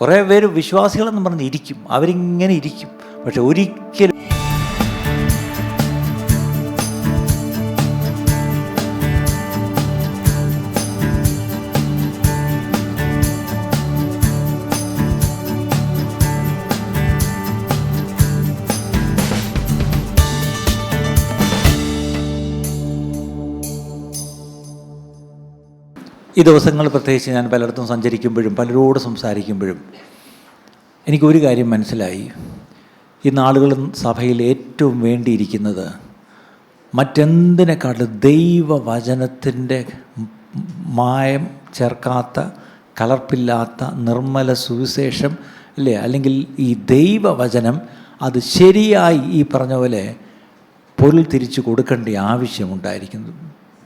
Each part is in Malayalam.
കുറേ പേര് വിശ്വാസികളെന്ന് പറഞ്ഞ് ഇരിക്കും, അവരിങ്ങനെ ഇരിക്കും. പക്ഷെ ഒരിക്കലും ഈ ദിവസങ്ങൾ പ്രത്യേകിച്ച് ഞാൻ പലയിടത്തും സഞ്ചരിക്കുമ്പോഴും പലരോട് സംസാരിക്കുമ്പോഴും എനിക്കൊരു കാര്യം മനസ്സിലായി. ഈ നാളുകളും സഭയിൽ ഏറ്റവും വേണ്ടിയിരിക്കുന്നത് മറ്റെന്തിനെക്കാളും ദൈവവചനത്തിൻ്റെ മായം ചേർക്കാത്ത, കലർപ്പില്ലാത്ത നിർമ്മല സുവിശേഷം അല്ലേ, അല്ലെങ്കിൽ ഈ ദൈവവചനം അത് ശരിയായി ഈ പറഞ്ഞ പോലെ പൊരുൾ തിരിച്ചു കൊടുക്കേണ്ട ആവശ്യമുണ്ടായിരിക്കുന്നു.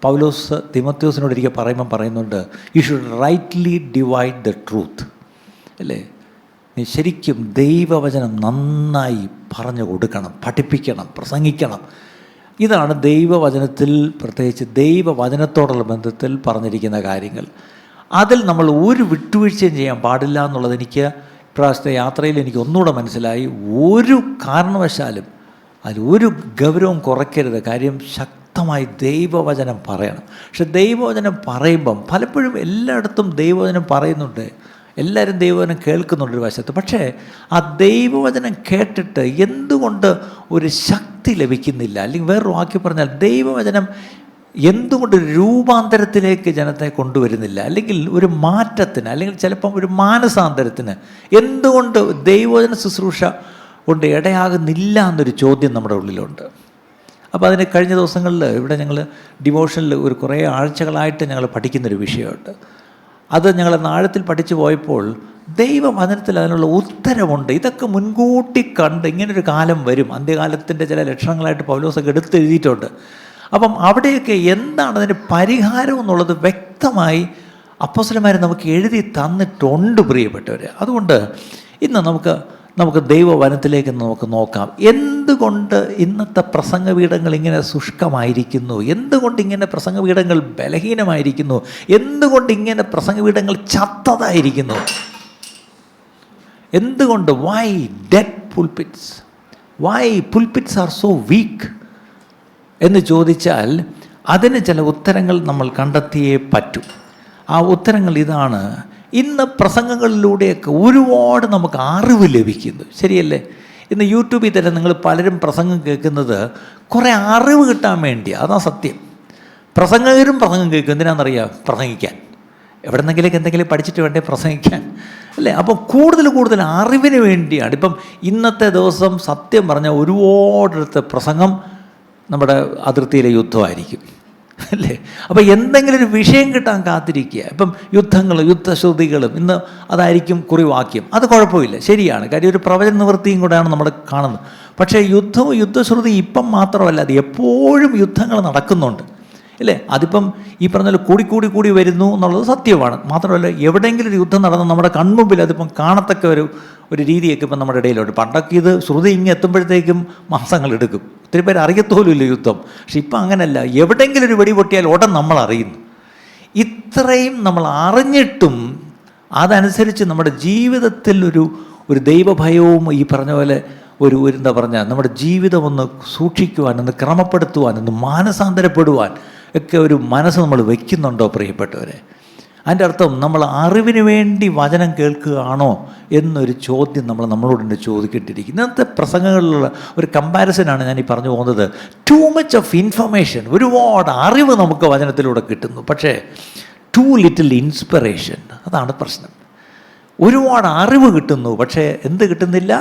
പൗലോസ് തിമോത്തിയോസിനോട് ഒരിക്കൽ പറയുന്നുണ്ട്, you should rightly divide the truth അല്ലേ. നീ ശരിക്കും ദൈവവചനം നന്നായി പറഞ്ഞു കൊടുക്കണം, പഠിപ്പിക്കണം, പ്രസംഗിക്കണം. ഇതാണ് ദൈവവചനത്തിൽ, പ്രത്യേകിച്ച് ദൈവവചനത്തോടുള്ള ബന്ധത്തിൽ പറഞ്ഞിരിക്കുന്ന കാര്യങ്ങൾ. അതിൽ നമ്മൾ ഒരു വിട്ടുവീഴ്ചയും ചെയ്യാൻ പാടില്ല എന്നുള്ളത് എനിക്ക് ഇപ്രാവശ്യത്തെ യാത്രയിൽ എനിക്ക് ഒന്നുകൂടെ മനസ്സിലായി. ഒരു കാരണവശാലും അതിലൊരു ഗൗരവം കുറയ്ക്കരുത്. കാര്യം ശക്തമായി ദൈവവചനം പറയണം. പക്ഷെ ദൈവവചനം പറയുമ്പം പലപ്പോഴും എല്ലായിടത്തും ദൈവവചനം പറയുന്നുണ്ട്, എല്ലാവരും ദൈവവചനം കേൾക്കുന്നുണ്ട് ഒരു വശത്ത്. പക്ഷേ ആ ദൈവവചനം കേട്ടിട്ട് എന്തുകൊണ്ട് ഒരു ശക്തി ലഭിക്കുന്നില്ല? അല്ലെങ്കിൽ വേറൊരു വാക്കി പറഞ്ഞാൽ ദൈവവചനം എന്തുകൊണ്ട് രൂപാന്തരത്തിലേക്ക് ജനത്തെ കൊണ്ടുവരുന്നില്ല, അല്ലെങ്കിൽ ഒരു മാറ്റത്തിന്, അല്ലെങ്കിൽ ചിലപ്പം ഒരു മാനസാന്തരത്തിന് എന്തുകൊണ്ട് ദൈവവചന ശുശ്രൂഷ കൊണ്ട് ഇടയാകുന്നില്ല എന്നൊരു ചോദ്യം നമ്മുടെ ഉള്ളിലുണ്ട്. അപ്പോൾ അതിന് കഴിഞ്ഞ ദിവസങ്ങളിൽ ഇവിടെ ഞങ്ങൾ ഡിവോഷനിൽ ഒരു കുറേ ആഴ്ചകളായിട്ട് ഞങ്ങൾ പഠിക്കുന്നൊരു വിഷയമുണ്ട്. അത് ഞങ്ങൾ ആഴത്തിൽ പഠിച്ചു പോയപ്പോൾ ദൈവവചനത്തിൽ അതിനുള്ള ഉത്തരമുണ്ട്. ഇതൊക്കെ മുൻകൂട്ടി കണ്ട് ഇങ്ങനൊരു കാലം വരും, അന്ത്യകാലത്തിൻ്റെ ചില ലക്ഷണങ്ങളായിട്ട് പൗലോസൊക്കെ എടുത്തെഴുതിയിട്ടുണ്ട്. അപ്പം അവിടെയൊക്കെ എന്താണ് അതിന് പരിഹാരം എന്നുള്ളത് വ്യക്തമായി അപ്പോസ്തലന്മാർ നമുക്ക് എഴുതി തന്നിട്ടുണ്ട് പ്രിയപ്പെട്ടവർ. അതുകൊണ്ട് ഇന്ന് നമുക്ക് ദൈവവചനത്തിലേക്ക് നമുക്ക് നോക്കാം. എന്തുകൊണ്ട് ഇന്നത്തെ പ്രസംഗപീഠങ്ങൾ ഇങ്ങനെ ശുഷ്കമായിരിക്കുന്നു? എന്തുകൊണ്ട് ഇങ്ങനെ പ്രസംഗപീഠങ്ങൾ ബലഹീനമായിരിക്കുന്നു? എന്തുകൊണ്ട് ഇങ്ങനെ പ്രസംഗപീഠങ്ങൾ ചത്തതായിരിക്കുന്നു? എന്തുകൊണ്ട്? Why dead pulpits? Why pulpits are so weak എന്ന് ചോദിച്ചാൽ അതിന് ചില ഉത്തരങ്ങൾ നമ്മൾ കണ്ടെത്തിയേ പറ്റൂ. ആ ഉത്തരങ്ങൾ ഇതാണ്. ഇന്ന് പ്രസംഗങ്ങളിലൂടെയൊക്കെ ഒരുപാട് നമുക്ക് അറിവ് ലഭിക്കുന്നു, ശരിയല്ലേ? ഇന്ന് യൂട്യൂബിൽ തന്നെ നിങ്ങൾ പലരും പ്രസംഗം കേൾക്കുന്നത് കുറേ അറിവ് കിട്ടാൻ വേണ്ടിയാണ്. അതാ സത്യം. പ്രസംഗകരും പ്രസംഗം കേൾക്കും എന്തിനാണെന്നറിയാം? പ്രസംഗിക്കാൻ. എവിടെന്നെങ്കിലേക്ക് എന്തെങ്കിലും പഠിച്ചിട്ട് വേണ്ടേ പ്രസംഗിക്കാൻ അല്ലേ? അപ്പം കൂടുതൽ അറിവിന് വേണ്ടിയാണ്. ഇപ്പം ഇന്നത്തെ ദിവസം സത്യം പറഞ്ഞാൽ ഒരുപാടടുത്ത് പ്രസംഗം നമ്മുടെ അതിർത്തിയിലെ യുദ്ധമായിരിക്കും അല്ലേ? അപ്പോൾ എന്തെങ്കിലും ഒരു വിഷയം കിട്ടാൻ കാത്തിരിക്കുക. ഇപ്പം യുദ്ധങ്ങളും യുദ്ധശ്രുതികളും ഇന്ന് അതായിരിക്കും കുറിവാക്യം. അത് കുഴപ്പമില്ല, ശരിയാണ്. കാര്യം ഒരു പ്രവചന നിവൃത്തിയും കൂടെയാണ് നമ്മൾ കാണുന്നത്. പക്ഷേ യുദ്ധവും യുദ്ധശ്രുതി ഇപ്പം മാത്രമല്ല, അത് എപ്പോഴും യുദ്ധങ്ങൾ നടക്കുന്നുണ്ട് അല്ലേ? അതിപ്പം ഈ പറഞ്ഞാൽ കൂടി വരുന്നു എന്നുള്ളത് സത്യമാണ്. മാത്രമല്ല എവിടെയെങ്കിലും ഒരു യുദ്ധം നടന്ന് നമ്മുടെ കൺമുമ്പിൽ അതിപ്പം കാണത്തക്ക ഒരു രീതിയൊക്കെ ഇപ്പം നമ്മുടെ ഇടയിലുണ്ട്. പണ്ടൊക്കെ ഇത് ശ്രുതി എത്തുമ്പോഴത്തേക്കും മാസങ്ങളെടുക്കും, ഒത്തിരി പേര് അറിയത്തോലുമില്ല യുദ്ധം. പക്ഷെ ഇപ്പം അങ്ങനെയല്ല, എവിടെയെങ്കിലും ഒരു വെടി പൊട്ടിയാൽ ഉടൻ നമ്മൾ അറിയുന്നു. ഇത്രയും നമ്മൾ അറിഞ്ഞിട്ടും അതനുസരിച്ച് നമ്മുടെ ജീവിതത്തിൽ ഒരു ദൈവഭയവും ഈ പറഞ്ഞ പോലെ ഒരു എന്താ പറഞ്ഞാൽ നമ്മുടെ ജീവിതം ഒന്ന് സൂക്ഷിക്കുവാൻ, ഒന്ന് ക്രമപ്പെടുത്തുവാൻ, ഒന്ന് മാനസാന്തരപ്പെടുവാൻ ഒക്കെ ഒരു മനസ്സ് നമ്മൾ വയ്ക്കുന്നുണ്ടോ പ്രിയപ്പെട്ടവരെ? അതിൻ്റെ അർത്ഥം നമ്മൾ അറിവിന് വേണ്ടി വചനം കേൾക്കുകയാണോ എന്നൊരു ചോദ്യം നമ്മളോട് ചോദിക്കേണ്ടിയിരിക്കും. ഇന്നത്തെ പ്രസംഗങ്ങളിലുള്ള ഒരു കമ്പാരിസനാണ് ഞാൻ ഈ പറഞ്ഞു പോകുന്നത്. ടു മച്ച് ഓഫ് ഇൻഫർമേഷൻ, ഒരുപാട് അറിവ് നമുക്ക് വചനത്തിലൂടെ കിട്ടുന്നു, പക്ഷേ ടു ലിറ്റിൽ ഇൻസ്പിറേഷൻ. അതാണ് പ്രശ്നം. ഒരുപാട് അറിവ് കിട്ടുന്നു, പക്ഷേ എന്ത് കിട്ടുന്നില്ല?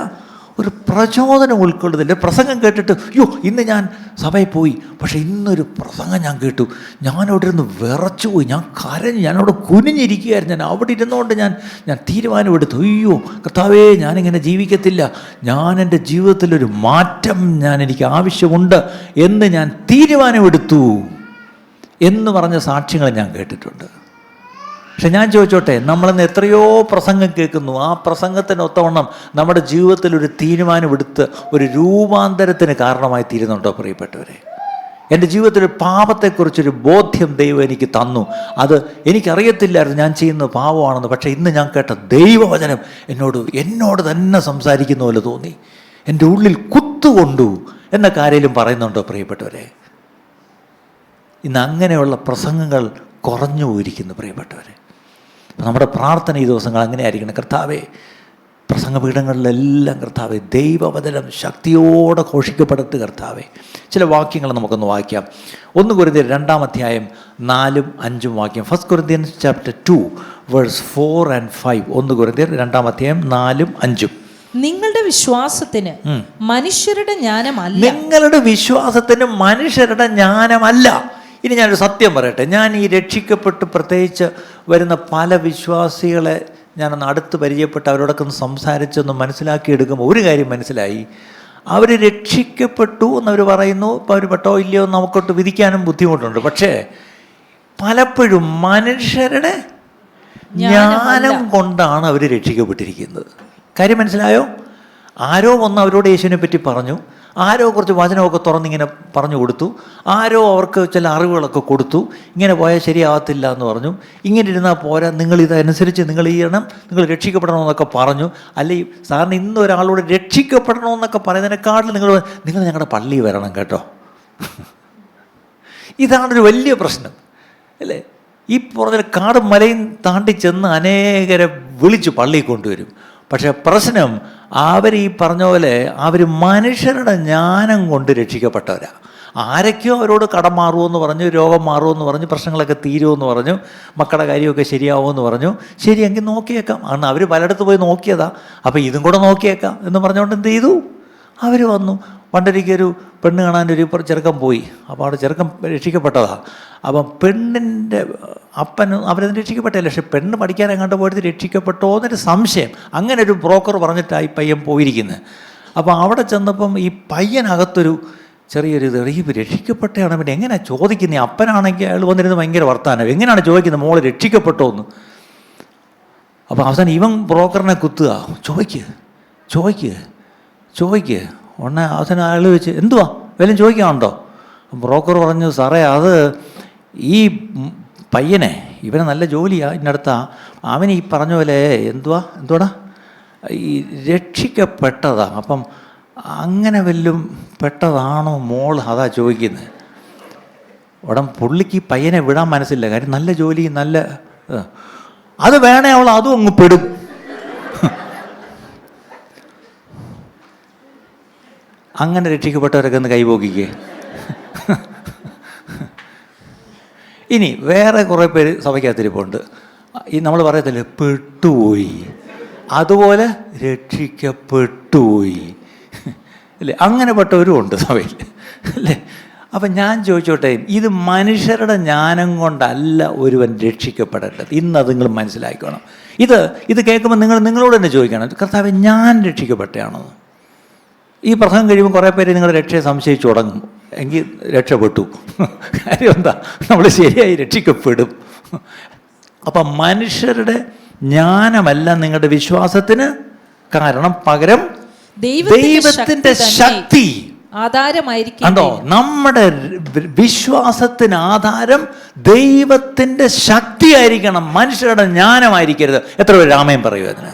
ഒരു പ്രചോദനം ഉൾക്കൊള്ളുന്നില്ല. പ്രസംഗം കേട്ടിട്ട് ഇന്ന് ഞാൻ സഭയിൽ പോയി, പക്ഷേ ഇന്നൊരു പ്രസംഗം ഞാൻ കേട്ടു, ഞാനവിടെ ഇരുന്ന് വിറച്ചുപോയി, ഞാൻ കരഞ്ഞു, ഞാനവിടെ കുനിഞ്ഞിരിക്കുകയായിരുന്നു. ഞാൻ അവിടെ ഇരുന്നുകൊണ്ട് ഞാൻ തീരുമാനമെടുത്തു, കർത്താവേ ഞാനിങ്ങനെ ജീവിക്കത്തില്ല, ഞാൻ എൻ്റെ ജീവിതത്തിലൊരു മാറ്റം എനിക്ക് ആവശ്യമുണ്ട് എന്ന് ഞാൻ തീരുമാനമെടുത്തു എന്ന് പറഞ്ഞ സാക്ഷ്യങ്ങൾ ഞാൻ കേട്ടിട്ടുണ്ട്. പക്ഷെ ഞാൻ ചോദിച്ചോട്ടെ, നമ്മളിന്ന് എത്രയോ പ്രസംഗം കേൾക്കുന്നു, ആ പ്രസംഗത്തിനൊത്തവണ്ണം നമ്മുടെ ജീവിതത്തിൽ ഒരു തീരുമാനമെടുത്ത് ഒരു രൂപാന്തരത്തിന് കാരണമായി തീരുന്നുണ്ടോ പ്രിയപ്പെട്ടവരെ? എൻ്റെ ജീവിതത്തിൽ പാപത്തെക്കുറിച്ചൊരു ബോധ്യം ദൈവം എനിക്ക് തന്നു. അത് എനിക്കറിയത്തില്ലായിരുന്നു ഞാൻ ചെയ്യുന്നത് പാപമാണെന്ന്. പക്ഷേ ഇന്ന് ഞാൻ കേട്ട ദൈവവചനം എന്നോട് തന്നെ സംസാരിക്കുന്ന പോലെ തോന്നി. എൻ്റെ ഉള്ളിൽ കുത്തുകൊണ്ടു എന്ന കാര്യം പറയുന്നുണ്ടോ പ്രിയപ്പെട്ടവരെ? ഇന്ന് അങ്ങനെയുള്ള പ്രസംഗങ്ങൾ കുറഞ്ഞു പോയിരിക്കുന്നു പ്രിയപ്പെട്ടവരെ. നമ്മുടെ പ്രാർത്ഥന ഈ ദിവസങ്ങൾ അങ്ങനെ ആയിരിക്കണം. കർത്താവേ, പ്രസംഗപീഠങ്ങളിലെല്ലാം കർത്താവെ ദൈവവചനം ശക്തിയോടെ ഘോഷിക്കപ്പെടട്ടെ കർത്താവെ. ചില വാക്യങ്ങൾ നമുക്കൊന്ന് വായിക്കാം. 1 കൊരിന്ത്യർ 2-ാം അധ്യായം 4-5 വാക്യം. 1 Corinthians chapter 2 verse 4 and 5. 1 കൊരിന്ത്യർ 2-ാം അധ്യായം 4-5. നിങ്ങളുടെ വിശ്വാസത്തിന് മനുഷ്യരുടെ ജ്ഞാനമല്ല. നിങ്ങളുടെ വിശ്വാസത്തിന് മനുഷ്യരുടെ ജ്ഞാനമല്ല. ഇനി ഞാനൊരു സത്യം പറയട്ടെ. ഞാൻ ഈ രക്ഷിക്കപ്പെട്ട് പ്രത്യേകിച്ച് വരുന്ന പല വിശ്വാസികളെ ഞാനൊന്ന് അടുത്ത് പരിചയപ്പെട്ട് അവരോടൊക്കെ ഒന്ന് സംസാരിച്ചൊന്ന് മനസ്സിലാക്കിയെടുക്കുമ്പോൾ ഒരു കാര്യം മനസ്സിലായി. അവർ രക്ഷിക്കപ്പെട്ടു എന്നവർ പറയുന്നു. ഇപ്പോൾ അവർ പെട്ടോ ഇല്ലയോ എന്ന് നമുക്കൊട്ട് വിധിക്കാനും ബുദ്ധിമുട്ടുണ്ട്. പക്ഷേ പലപ്പോഴും മനുഷ്യരുടെ ജ്ഞാനം കൊണ്ടാണ് അവർ രക്ഷിക്കപ്പെട്ടിരിക്കുന്നത്. കാര്യം മനസ്സിലായോ? ആരോ വന്ന് അവരോട് യേശുവിനെ പറ്റി പറഞ്ഞു, ആരോ കുറച്ച് വചനമൊക്കെ തുറന്നിങ്ങനെ പറഞ്ഞു കൊടുത്തു, ആരോ അവർക്ക് ചില അറിവുകളൊക്കെ കൊടുത്തു. ഇങ്ങനെ പോയാൽ ശരിയാകത്തില്ല എന്ന് പറഞ്ഞു, ഇങ്ങനെ ഇരുന്നാൽ പോരാ, നിങ്ങളിതനുസരിച്ച് നിങ്ങൾ ചെയ്യണം, നിങ്ങൾ രക്ഷിക്കപ്പെടണമെന്നൊക്കെ പറഞ്ഞു. അല്ലെങ്കിൽ സാറിന് ഇന്ന് ഒരാളോട് രക്ഷിക്കപ്പെടണമെന്നൊക്കെ പറയുന്നതിനേക്കാളും നിങ്ങൾ ഞങ്ങളുടെ പള്ളിയിൽ വരണം കേട്ടോ. ഇതാണൊരു വലിയ പ്രശ്നം അല്ലേ? ഈ പറഞ്ഞ കാടും മലയും താണ്ടി ചെന്ന് അനേകരെ വിളിച്ച് പള്ളിയിൽ കൊണ്ടുവരും. പക്ഷേ പ്രശ്നം അവർ ഈ പറഞ്ഞ പോലെ അവർ മനുഷ്യരുടെ ജ്ഞാനം കൊണ്ട് രക്ഷിക്കപ്പെട്ടവരാണ്. ആരൊക്കെയോ അവരോട് കടം മാറുമെന്ന് പറഞ്ഞു, രോഗം മാറുമെന്ന് പറഞ്ഞു, പ്രശ്നങ്ങളൊക്കെ തീരുമെന്ന് പറഞ്ഞു, മക്കളുടെ കാര്യമൊക്കെ ശരിയാവുമെന്ന് പറഞ്ഞു. ശരിയെങ്കിൽ നോക്കിയേക്കാം. കാരണം അവർ പലയിടത്ത് പോയി നോക്കിയതാ. അപ്പോൾ ഇതും കൂടെ നോക്കിയേക്കാം എന്ന് പറഞ്ഞുകൊണ്ട് എന്ത് ചെയ്തു? അവർ വന്നു. പണ്ടൊരിക്കൊരു പെണ്ണ് കാണാനൊരു ചെറുക്കൻ പോയി. അപ്പോൾ അവിടെ ചെറുക്കൻ രക്ഷിക്കപ്പെട്ടതാണ്. അപ്പം പെണ്ണിൻ്റെ അപ്പൻ അവരത് രക്ഷിക്കപ്പെട്ടില്ല. പക്ഷെ പെണ്ണ് പഠിക്കാനെങ്ങാണ്ട് പോയിട്ട് രക്ഷിക്കപ്പെട്ടോ എന്നൊരു സംശയം. അങ്ങനെ ഒരു ബ്രോക്കർ പറഞ്ഞിട്ടായി പയ്യൻ പോയിരിക്കുന്നത്. അപ്പോൾ അവിടെ ചെന്നപ്പം ഈ പയ്യനകത്തൊരു ചെറിയൊരു ഇത്, ഈ രക്ഷിക്കപ്പെട്ടയാണ് പിന്നെ എങ്ങനെയാണ് ചോദിക്കുന്നത്? അപ്പനാണെങ്കിൽ അയാൾ വന്നിരുന്ന് ഭയങ്കര വർത്താനം, എങ്ങനെയാണ് ചോദിക്കുന്നത് മോള് രക്ഷിക്കപ്പെട്ടോ എന്ന്. അപ്പോൾ അവസാനം ഇവൻ ബ്രോക്കറിനെ കുത്തുക, ചോദിക്കുക ഉടനെ അവസാനം അയാൾ വെച്ച് എന്തുവാ വല്ലതും ചോദിക്കാനുണ്ടോ? ബ്രോക്കർ പറഞ്ഞു, സാറേ അത് ഈ പയ്യനെ ഇവന് നല്ല ജോലിയാണ് ഇന്നടുത്താ, അവൻ ഈ പറഞ്ഞ പോലെ എന്തുവാടാ ഈ രക്ഷിക്കപ്പെട്ടതാ. അപ്പം അങ്ങനെ വല്ലതും പെട്ടതാണോ മോൾ, അതാ ചോദിക്കുന്നത്. ഉടൻ പുള്ളിക്ക് ഈ പയ്യനെ വിടാൻ മനസ്സില്ല. കാര്യം നല്ല ജോലി, നല്ല അത് വേണേ അവൾ അതും അങ്ങ് പെടും. അങ്ങനെ രക്ഷിക്കപ്പെട്ടവരൊക്കെ ഒന്ന് കൈപോക്കിക്കേ. ഇനി വേറെ കുറേ പേര് സഭയ്ക്കകത്തിരിപ്പുണ്ട്. ഈ നമ്മൾ പറയത്തില്ലേ പെട്ടുപോയി, അതുപോലെ രക്ഷിക്കപ്പെട്ടുപോയി അല്ലേ? അങ്ങനെ പെട്ടവരും ഉണ്ട് സഭയിൽ അല്ലേ? അപ്പം ഞാൻ ചോദിച്ചോട്ടെ, ഇത് മനുഷ്യരുടെ ജ്ഞാനം കൊണ്ടല്ല ഒരുവൻ രക്ഷിക്കപ്പെടേണ്ടത്. ഇന്നത് നിങ്ങൾ മനസ്സിലാക്കണം. ഇത് കേൾക്കുമ്പോൾ നിങ്ങളോട് തന്നെ ചോദിക്കണം, കർത്താവേ ഞാൻ രക്ഷിക്കപ്പെട്ടയാണോ? ഈ പ്രസംഗം കഴിയുമ്പോൾ കുറേ പേര് നിങ്ങളുടെ രക്ഷയെ സംശയിച്ചു തുടങ്ങും. എങ്കിൽ രക്ഷപ്പെട്ടു. കാര്യം എന്താ? നമ്മൾ ശരിയായി രക്ഷിക്കപ്പെടും. അപ്പം മനുഷ്യരുടെ ജ്ഞാനമല്ല നിങ്ങളുടെ വിശ്വാസത്തിന് കാരണം, പകരം ദൈവത്തിൻ്റെ ശക്തി ആധാരമായിരിക്കും. കണ്ടോ? നമ്മുടെ വിശ്വാസത്തിന് ആധാരം ദൈവത്തിൻ്റെ ശക്തിയായിരിക്കണം, മനുഷ്യരുടെ ജ്ഞാനമായിരിക്കരുത്. എത്ര പേര് രാമയും പറയൂ അതിന്?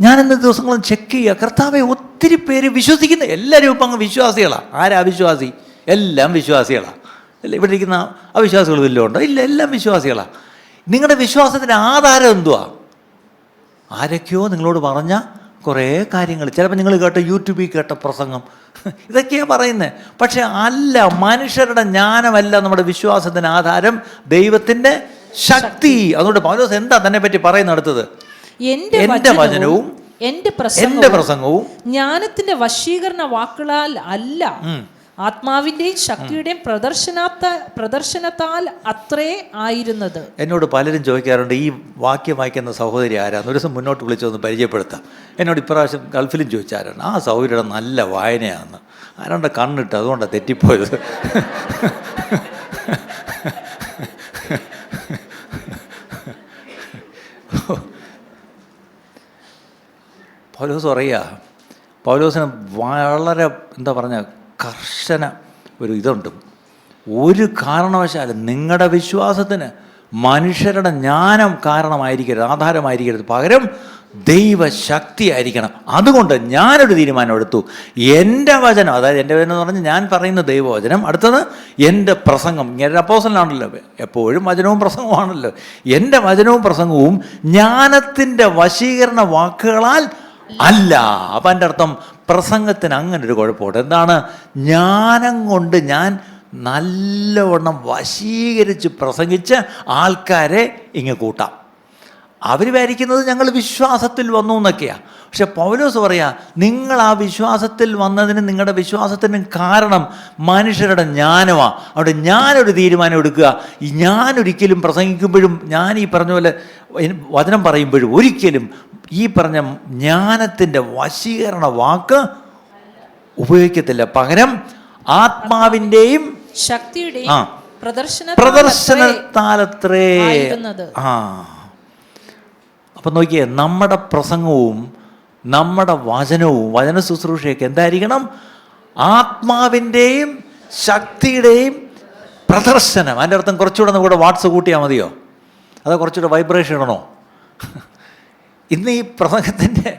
ഞാനിന്ന് ദിവസങ്ങളും ചെക്ക് ചെയ്യുക, കർത്താവെ ഒത്തിരി പേര് വിശ്വസിക്കുന്ന, എല്ലാവരും ഇപ്പം അങ്ങ് വിശ്വാസികളാണ്. ആരാ വിശ്വാസി? എല്ലാം വിശ്വാസികളാണ് അല്ല? ഇവിടെ ഇരിക്കുന്ന അവിശ്വാസികൾ വല്ലതും ഉണ്ടോ? ഇല്ല, എല്ലാം വിശ്വാസികളാണ്. നിങ്ങളുടെ വിശ്വാസത്തിൻ്റെ ആധാരം എന്തുവാ? ആരൊക്കെയോ നിങ്ങളോട് പറഞ്ഞ കുറേ കാര്യങ്ങൾ, ചിലപ്പോൾ നിങ്ങൾ കേട്ട യൂട്യൂബിൽ കേട്ട പ്രസംഗം, ഇതൊക്കെയാണ് പറയുന്നത്. പക്ഷെ അല്ല, മനുഷ്യരുടെ ജ്ഞാനമല്ല നമ്മുടെ വിശ്വാസത്തിന് ആധാരം, ദൈവത്തിൻ്റെ ശക്തി. അതുകൊണ്ട് പൗലോസ് എന്താ തന്നെ പറ്റി പറയുന്ന അടുത്തത്? എന്റെ വചനവും എന്റെ പ്രസംഗവും ജ്ഞാനത്തിന്റെ വശീകരണ വാക്കുകളാൽ അല്ല, ആത്മാവിന്റെയും ശക്തിയുടെയും പ്രദർശനത്താൽ അത്രേ ആയിരുന്നത്. എന്നോട് പലരും ചോദിക്കാറുണ്ട്, ഈ വാക്യം വായിക്കുന്ന സഹോദരി ആരാന്ന്? ഒരു ദിവസം മുന്നോട്ട് വിളിച്ചൊന്ന് പരിചയപ്പെടുത്താം. എന്നോട് ഇപ്രാവശ്യം ഗൾഫിലും ചോദിച്ചാരാണ്, ആ സഹോദരിയുടെ നല്ല വായനയാണെന്ന്. ആരാണ്ട് കണ്ണിട്ട്, അതുകൊണ്ടാണ് തെറ്റിപ്പോയത്. പൗലോസ് പറയുക, പൗലോസിന് വളരെ എന്താ പറഞ്ഞ കർശന ഒരു ഇതുണ്ട്, ഒരു കാരണവശാലും നിങ്ങളുടെ വിശ്വാസത്തിന് മനുഷ്യരുടെ ജ്ഞാനം കാരണമായിരിക്കരുത്, ആധാരമായിരിക്കരുത്. പകരം ദൈവശക്തി ആയിരിക്കണം. അതുകൊണ്ട് ഞാനൊരു തീരുമാനം എടുത്തു. എൻ്റെ വചനം, അതായത് എൻ്റെ വചനം എന്ന് പറഞ്ഞാൽ ഞാൻ പറയുന്ന ദൈവവചനം, അടുത്തത് എൻ്റെ പ്രസംഗം. ഇങ്ങനെ അപ്പോസ്തലനാണല്ലോ, എപ്പോഴും വചനവും പ്രസംഗവുമാണല്ലോ. എൻ്റെ വചനവും പ്രസംഗവും ജ്ഞാനത്തിൻ്റെ വശീകരണ വാക്കുകളാൽ അല്ല. അപ്പം എൻ്റെ അർത്ഥം പ്രസംഗത്തിന് അങ്ങനെ ഒരു കുഴപ്പമുണ്ട്. എന്താണ്? ജ്ഞാനം കൊണ്ട് ഞാൻ നല്ലവണ്ണം വശീകരിച്ച് പ്രസംഗിച്ച് ആൾക്കാരെ ഇങ്ങ് കൂട്ടാം. അവർ വിചാരിക്കുന്നത് ഞങ്ങൾ വിശ്വാസത്തിൽ വന്നു എന്നൊക്കെയാണ്. പക്ഷെ പൗലോസ് പറയാ, നിങ്ങൾ ആ വിശ്വാസത്തിൽ വന്നതിന്, നിങ്ങളുടെ വിശ്വാസത്തിന് കാരണം മനുഷ്യരുടെ ജ്ഞാനമാണ്. അവിടെ ഞാനൊരു തീരുമാനം എടുക്കുക. ഈ ഞാനൊരിക്കലും പ്രസംഗിക്കുമ്പോഴും, ഞാൻ ഈ പറഞ്ഞ പോലെ വചനം പറയുമ്പോഴും ഒരിക്കലും ഈ പറഞ്ഞ ജ്ഞാനത്തിൻ്റെ വശീകരണ വാക്ക് ഉപയോഗിക്കത്തില്ല. പകരം ആത്മാവിൻ്റെയും ശക്തിയുടെയും പ്രദർശനത്താലത്രേ. അപ്പം നോക്കിയേ, നമ്മുടെ പ്രസംഗവും നമ്മുടെ വചനവും വചന ശുശ്രൂഷയൊക്കെ എന്തായിരിക്കണം? ആത്മാവിൻ്റെയും ശക്തിയുടെയും പ്രദർശനം. അതിൻ്റെ അർത്ഥം കുറച്ചുകൂടെ നമ്മുടെ വാട്സ് കൂട്ടിയാൽ മതിയോ? അതോ കുറച്ചുകൂടെ വൈബ്രേഷൻ ഇടണോ? ഇന്ന് ഈ പ്രസംഗത്തിൻ്റെ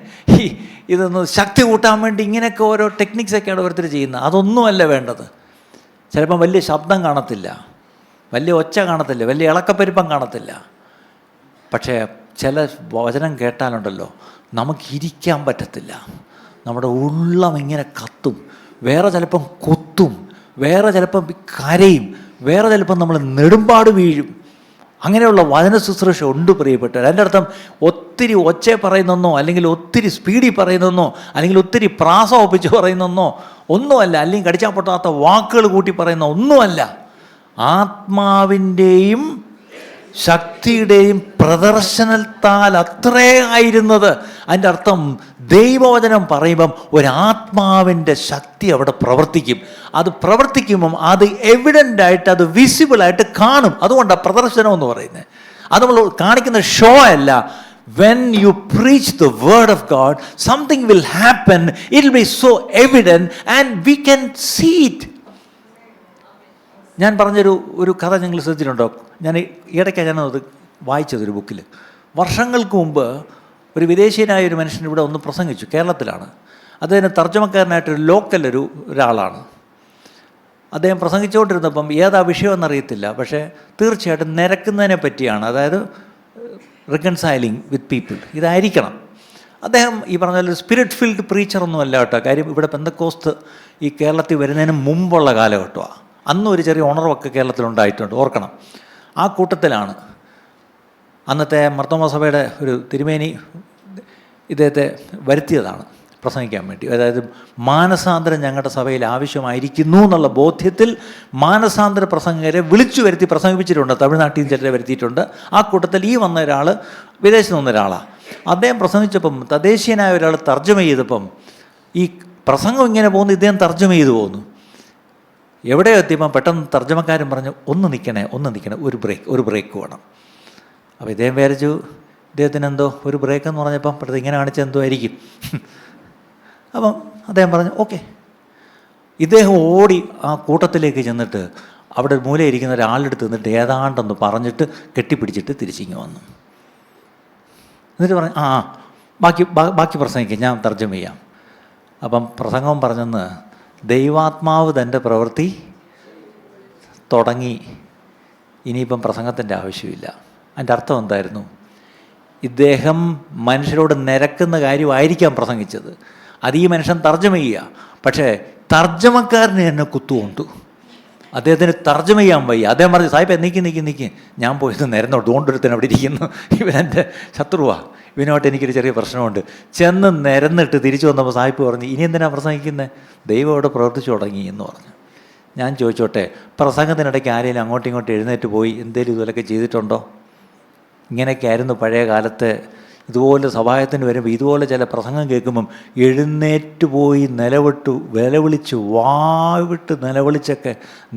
ഇതൊന്ന് ശക്തി കൂട്ടാൻ വേണ്ടി ഇങ്ങനെയൊക്കെ ഓരോ ടെക്നിക്സൊക്കെയാണ് ഓരോരുത്തർ ചെയ്യുന്നത്. അതൊന്നുമല്ല വേണ്ടത്. ചിലപ്പം വലിയ ശബ്ദം കാണത്തില്ല, വലിയ ഒച്ച കാണത്തില്ല, വലിയ ഇളക്കപ്പെരുപ്പം കാണത്തില്ല. പക്ഷേ ചില വചനം കേട്ടാലുണ്ടല്ലോ, നമുക്കിരിക്കാൻ പറ്റത്തില്ല. നമ്മുടെ ഉള്ളം ഇങ്ങനെ കത്തും. വേറെ ചിലപ്പം കൊത്തും, വേറെ ചിലപ്പം കരയും, വേറെ ചിലപ്പം നമ്മൾ നെടുമ്പാട് വീഴും. അങ്ങനെയുള്ള വചന ശുശ്രൂഷ ഉണ്ട് പ്രിയപ്പെട്ടവർ. അതിൻ്റെ അർത്ഥം ഒത്തിരി ഒച്ച പറയുന്നെന്നോ, അല്ലെങ്കിൽ ഒത്തിരി സ്പീഡിൽ പറയുന്നെന്നോ, അല്ലെങ്കിൽ ഒത്തിരി പ്രാസം ഒപ്പിച്ച് പറയുന്നെന്നോ ഒന്നുമല്ല, അല്ലെങ്കിൽ കടിച്ചാൽ പൊട്ടാത്ത വാക്കുകൾ കൂട്ടി പറയുന്ന ഒന്നുമല്ല. ആത്മാവിൻ്റെയും ശക്തിയുടെയും പ്രദർശനത്താൽ അത്രേ ആയിരുന്നത്. അതിൻ്റെ അർത്ഥം ദൈവവചനം പറയുമ്പം ഒരാത്മാവിൻ്റെ ശക്തി അവിടെ പ്രവർത്തിക്കും. അത് പ്രവർത്തിക്കുമ്പം അത് എവിഡൻ്റായിട്ട്, അത് വിസിബിളായിട്ട് കാണും. അതുകൊണ്ടാണ് പ്രദർശനം എന്ന് പറയുന്നത്. അത് നമ്മൾ കാണിക്കുന്ന ഷോ അല്ല. When you preach the word of God, something will happen. It will be so evident and we can see it. ഞാൻ പറഞ്ഞൊരു കഥ നിങ്ങൾ ശ്രദ്ധിച്ചിട്ടുണ്ടോ? ഞാൻ ഇടയ്ക്ക് ഞാനത് വായിച്ചതൊരു ബുക്കിൽ. വർഷങ്ങൾക്ക് മുമ്പ് ഒരു വിദേശീയനായ ഒരു മനുഷ്യൻ ഇവിടെ ഒന്ന് പ്രസംഗിച്ചു. കേരളത്തിലാണ്. അദ്ദേഹത്തിന് തർജ്ജമക്കാരനായിട്ടൊരു ലോക്കൽ ഒരാളാണ്. അദ്ദേഹം പ്രസംഗിച്ചുകൊണ്ടിരുന്നപ്പം ഏതാ വിഷയമെന്നറിയത്തില്ല, പക്ഷേ തീർച്ചയായിട്ടും നിരക്കുന്നതിനെ പറ്റിയാണ്. അതായത് റിക്കൺസൈലിങ് വിത്ത് പീപ്പിൾ, ഇതായിരിക്കണം. അദ്ദേഹം ഈ പറഞ്ഞ പോലെ സ്പിരിറ്റ് ഫീൽഡ് പ്രീച്ചറൊന്നും അല്ല കേട്ടോ. കാര്യം ഇവിടെ പെന്തക്കോസ്ത് ഈ കേരളത്തിൽ വരുന്നതിന് മുമ്പുള്ള കാലഘട്ടമാണ്. അന്നും ഒരു ചെറിയ ഉണർവൊക്കെ കേരളത്തിലുണ്ടായിട്ടുണ്ട്, ഓർക്കണം. ആ കൂട്ടത്തിലാണ് അന്നത്തെ മർത്തോമാ സഭയുടെ ഒരു തിരുമേനി ഇദ്ദേഹത്തെ വരുത്തിയതാണ് പ്രസംഗിക്കാൻ വേണ്ടി. അതായത് മാനസാന്തരം ഞങ്ങളുടെ സഭയിൽ ആവശ്യമായിരിക്കുന്നു എന്നുള്ള ബോധ്യത്തിൽ മാനസാന്തര പ്രസംഗകരെ വിളിച്ചു വരുത്തി പ്രസംഗിപ്പിച്ചിട്ടുണ്ട്. തമിഴ്നാട്ടിൽ നിന്ന് ചിലരെ വരുത്തിയിട്ടുണ്ട്. ആ കൂട്ടത്തിൽ ഈ വന്ന ഒരാൾ വിദേശത്ത് നിന്ന ഒരാളാണ്. അദ്ദേഹം പ്രസംഗിച്ചപ്പം തദ്ദേശീയനായ ഒരാൾ തർജ്ജമ ചെയ്തപ്പം ഈ പ്രസംഗം ഇങ്ങനെ പോകുന്നു, ഇദ്ദേഹം തർജ്ജമ ചെയ്തു പോകുന്നു. എവിടെയോ എത്തിയപ്പം പെട്ടെന്ന് തർജ്ജമക്കാരൻ പറഞ്ഞു, ഒന്ന് നിൽക്കണേ, ഒരു ബ്രേക്ക് വേണം. അപ്പോൾ ഇദ്ദേഹം വിചാരിച്ചു ഇദ്ദേഹത്തിന് എന്തോ ഒരു ബ്രേക്ക് എന്ന് പറഞ്ഞപ്പം പെട്ടെന്ന് ഇങ്ങനെ കാണിച്ചാൽ എന്തോ ആയിരിക്കും. അപ്പം അദ്ദേഹം പറഞ്ഞു ഓക്കെ. ഇദ്ദേഹം ഓടി ആ കൂട്ടത്തിലേക്ക് ചെന്നിട്ട് അവിടെ മൂലയിരിക്കുന്ന ഒരാളെടുത്ത് നിന്നിട്ട് ഏതാണ്ടെന്ന് പറഞ്ഞിട്ട് കെട്ടിപ്പിടിച്ചിട്ട് തിരിച്ചിങ്ങ് വന്നു. എന്നിട്ട് പറഞ്ഞു ബാക്കി പ്രസംഗിക്കാം, ഞാൻ തർജ്ജമ ചെയ്യാം. അപ്പം പ്രസംഗം പറഞ്ഞെന്ന്, ദൈവാത്മാവ് തൻ്റെ പ്രവൃത്തി തുടങ്ങി, ഇനിയിപ്പം പ്രസംഗത്തിൻ്റെ ആവശ്യമില്ല. അതിൻ്റെ അർത്ഥം എന്തായിരുന്നു? ഇദ്ദേഹം മനുഷ്യരോട് നിരക്കുന്ന കാര്യമായിരിക്കാം പ്രസംഗിച്ചത്. അത് ഈ മനുഷ്യൻ തർജ്ജമ ചെയ്യുക. പക്ഷേ തർജ്ജമക്കാരന് എന്നെ കുത്തുകൊണ്ടു. അദ്ദേഹത്തിന് തർജ്ജമ ചെയ്യാൻ വയ്യ. അദ്ദേഹം പറഞ്ഞു, സാഹിബ് നീക്കി ഞാൻ പോയത് നിരന്നോട്ട് കൊണ്ടൊരുത്തൻ അവിടെ ഇരിക്കുന്നു, ഇവനെൻ്റെ ശത്രുവാണ്, ഇവനുമായിട്ട് എനിക്കൊരു ചെറിയ പ്രശ്നമുണ്ട്. ചെന്ന് നിരന്നിട്ട് തിരിച്ചു വന്നപ്പോൾ സാഹിബ് പറഞ്ഞു, ഇനി എന്തിനാണ് പ്രസംഗിക്കുന്നത്? ദൈവം അവിടെ പ്രവർത്തിച്ചു തുടങ്ങി എന്ന് പറഞ്ഞു. ഞാൻ ചോദിച്ചോട്ടെ, പ്രസംഗത്തിനിടയ്ക്ക് ആരെങ്കിലും അങ്ങോട്ടും ഇങ്ങോട്ടും എഴുന്നേറ്റ് പോയി എന്തെങ്കിലും ഇതുപോലൊക്കെ ചെയ്തിട്ടുണ്ടോ? ഇങ്ങനെയൊക്കെ ആയിരുന്നു പഴയ കാലത്ത്. ഇതുപോലെ സഭായത്തിന് വരുമ്പോൾ ഇതുപോലെ ചില പ്രസംഗം കേൾക്കുമ്പം എഴുന്നേറ്റ് പോയി വിലവിളിച്ച് വാവിട്ട് നിലവിളിച്ചൊക്കെ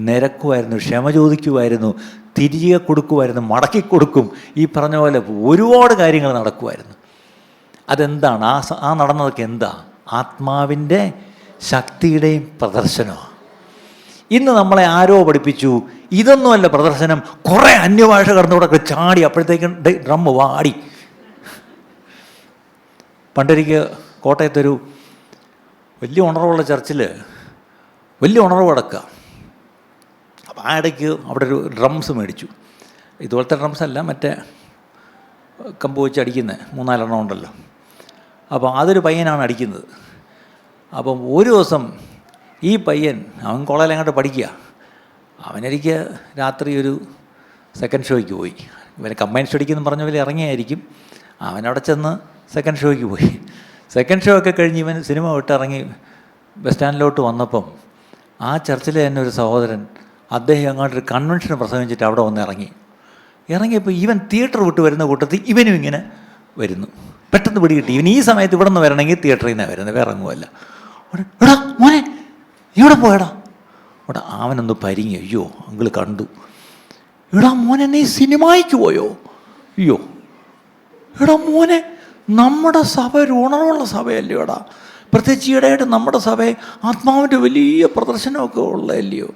നിരക്കുമായിരുന്നു, ക്ഷമ ചോദിക്കുമായിരുന്നു, തിരികെ കൊടുക്കുമായിരുന്നു, മടക്കി കൊടുക്കും. ഈ പറഞ്ഞ പോലെ ഒരുപാട് കാര്യങ്ങൾ നടക്കുമായിരുന്നു. അതെന്താണ്? ആ നടന്നതൊക്കെ എന്താ? ആത്മാവിൻ്റെ ശക്തിയുടെയും പ്രദർശനമാണ്. ഇന്ന് നമ്മളെ ആരോ പഠിപ്പിച്ചു, ഇതൊന്നുമല്ല പ്രദർശനം, കുറേ അന്യഭാഷ കടന്നുകൂടെ ചാടി, അപ്പോഴത്തേക്കും ഡ്രം വാടി. പണ്ടൊരിക്കൽ കോട്ടയത്തൊരു വലിയ ഉണർവുള്ള ചർച്ചിൽ വലിയ ഉണർവ് കിടക്കുക. അപ്പോൾ ആ ഇടയ്ക്ക് അവിടെ ഒരു ഡ്രംസ് മേടിച്ചു. ഇതുപോലത്തെ ഡ്രംസ് അല്ല, മറ്റേ കമ്പ് വെച്ച് അടിക്കുന്നത് 3-4 ഉണ്ടല്ലോ. അപ്പോൾ അതൊരു പയ്യനാണ് അടിക്കുന്നത്. അപ്പം ഒരു ദിവസം ഈ പയ്യൻ, അവൻ കോളേജിലങ്ങോട്ട് പഠിക്കുക, അവനൊരിക്കൽ രാത്രി ഒരു സെക്കൻഡ് ഷോയ്ക്ക് പോയി. ഇവനെ കമ്പൈൻ സ്റ്റഡിക്കെന്ന് പറഞ്ഞ പോലെ ഇറങ്ങിയായിരിക്കും. അവനവിടെ ചെന്ന് സെക്കൻഡ് ഷോയ്ക്ക് പോയി. സെക്കൻഡ് ഷോ ഒക്കെ കഴിഞ്ഞ് ഇവൻ സിനിമ വിട്ടിറങ്ങി ബസ് സ്റ്റാൻഡിലോട്ട് വന്നപ്പം ആ ചർച്ചിലെ തന്നെ ഒരു സഹോദരൻ, അദ്ദേഹം അങ്ങോട്ടൊരു കൺവെൻഷന് പ്രസംഗിച്ചിട്ട് അവിടെ വന്ന് ഇറങ്ങിയപ്പോൾ ഇവൻ തിയേറ്റർ വിട്ട് വരുന്ന കൂട്ടത്തിൽ ഇവനും ഇങ്ങനെ വരുന്നു. പെട്ടെന്ന് പിടി കിട്ടി. ഇവൻ ഈ സമയത്ത് ഇവിടെ നിന്ന് വരണമെങ്കിൽ തിയേറ്ററിൽ നിന്നാണ് വരുന്നത്, വേറെ ഒന്നുമല്ല. എടാ മോനെ, എവിടെ പോയടാ? അവിടെ അവനൊന്ന് പരിങ്ങി. അയ്യോ അങ്കിൾ കണ്ടു. എടാ മോനെ, നീ സിനിമയ്ക്ക് പോയോ? അയ്യോ എടാ മോനെ, നമ്മുടെ സഭ ഒരു ഉണർവുള്ള സഭയല്ലയോ എടാ? പ്രത്യേകിച്ച് ഈയിടെയായിട്ട് നമ്മുടെ സഭ ആത്മാവിൻ്റെ വലിയ പ്രദർശനമൊക്കെ ഉള്ളതല്ലയോ?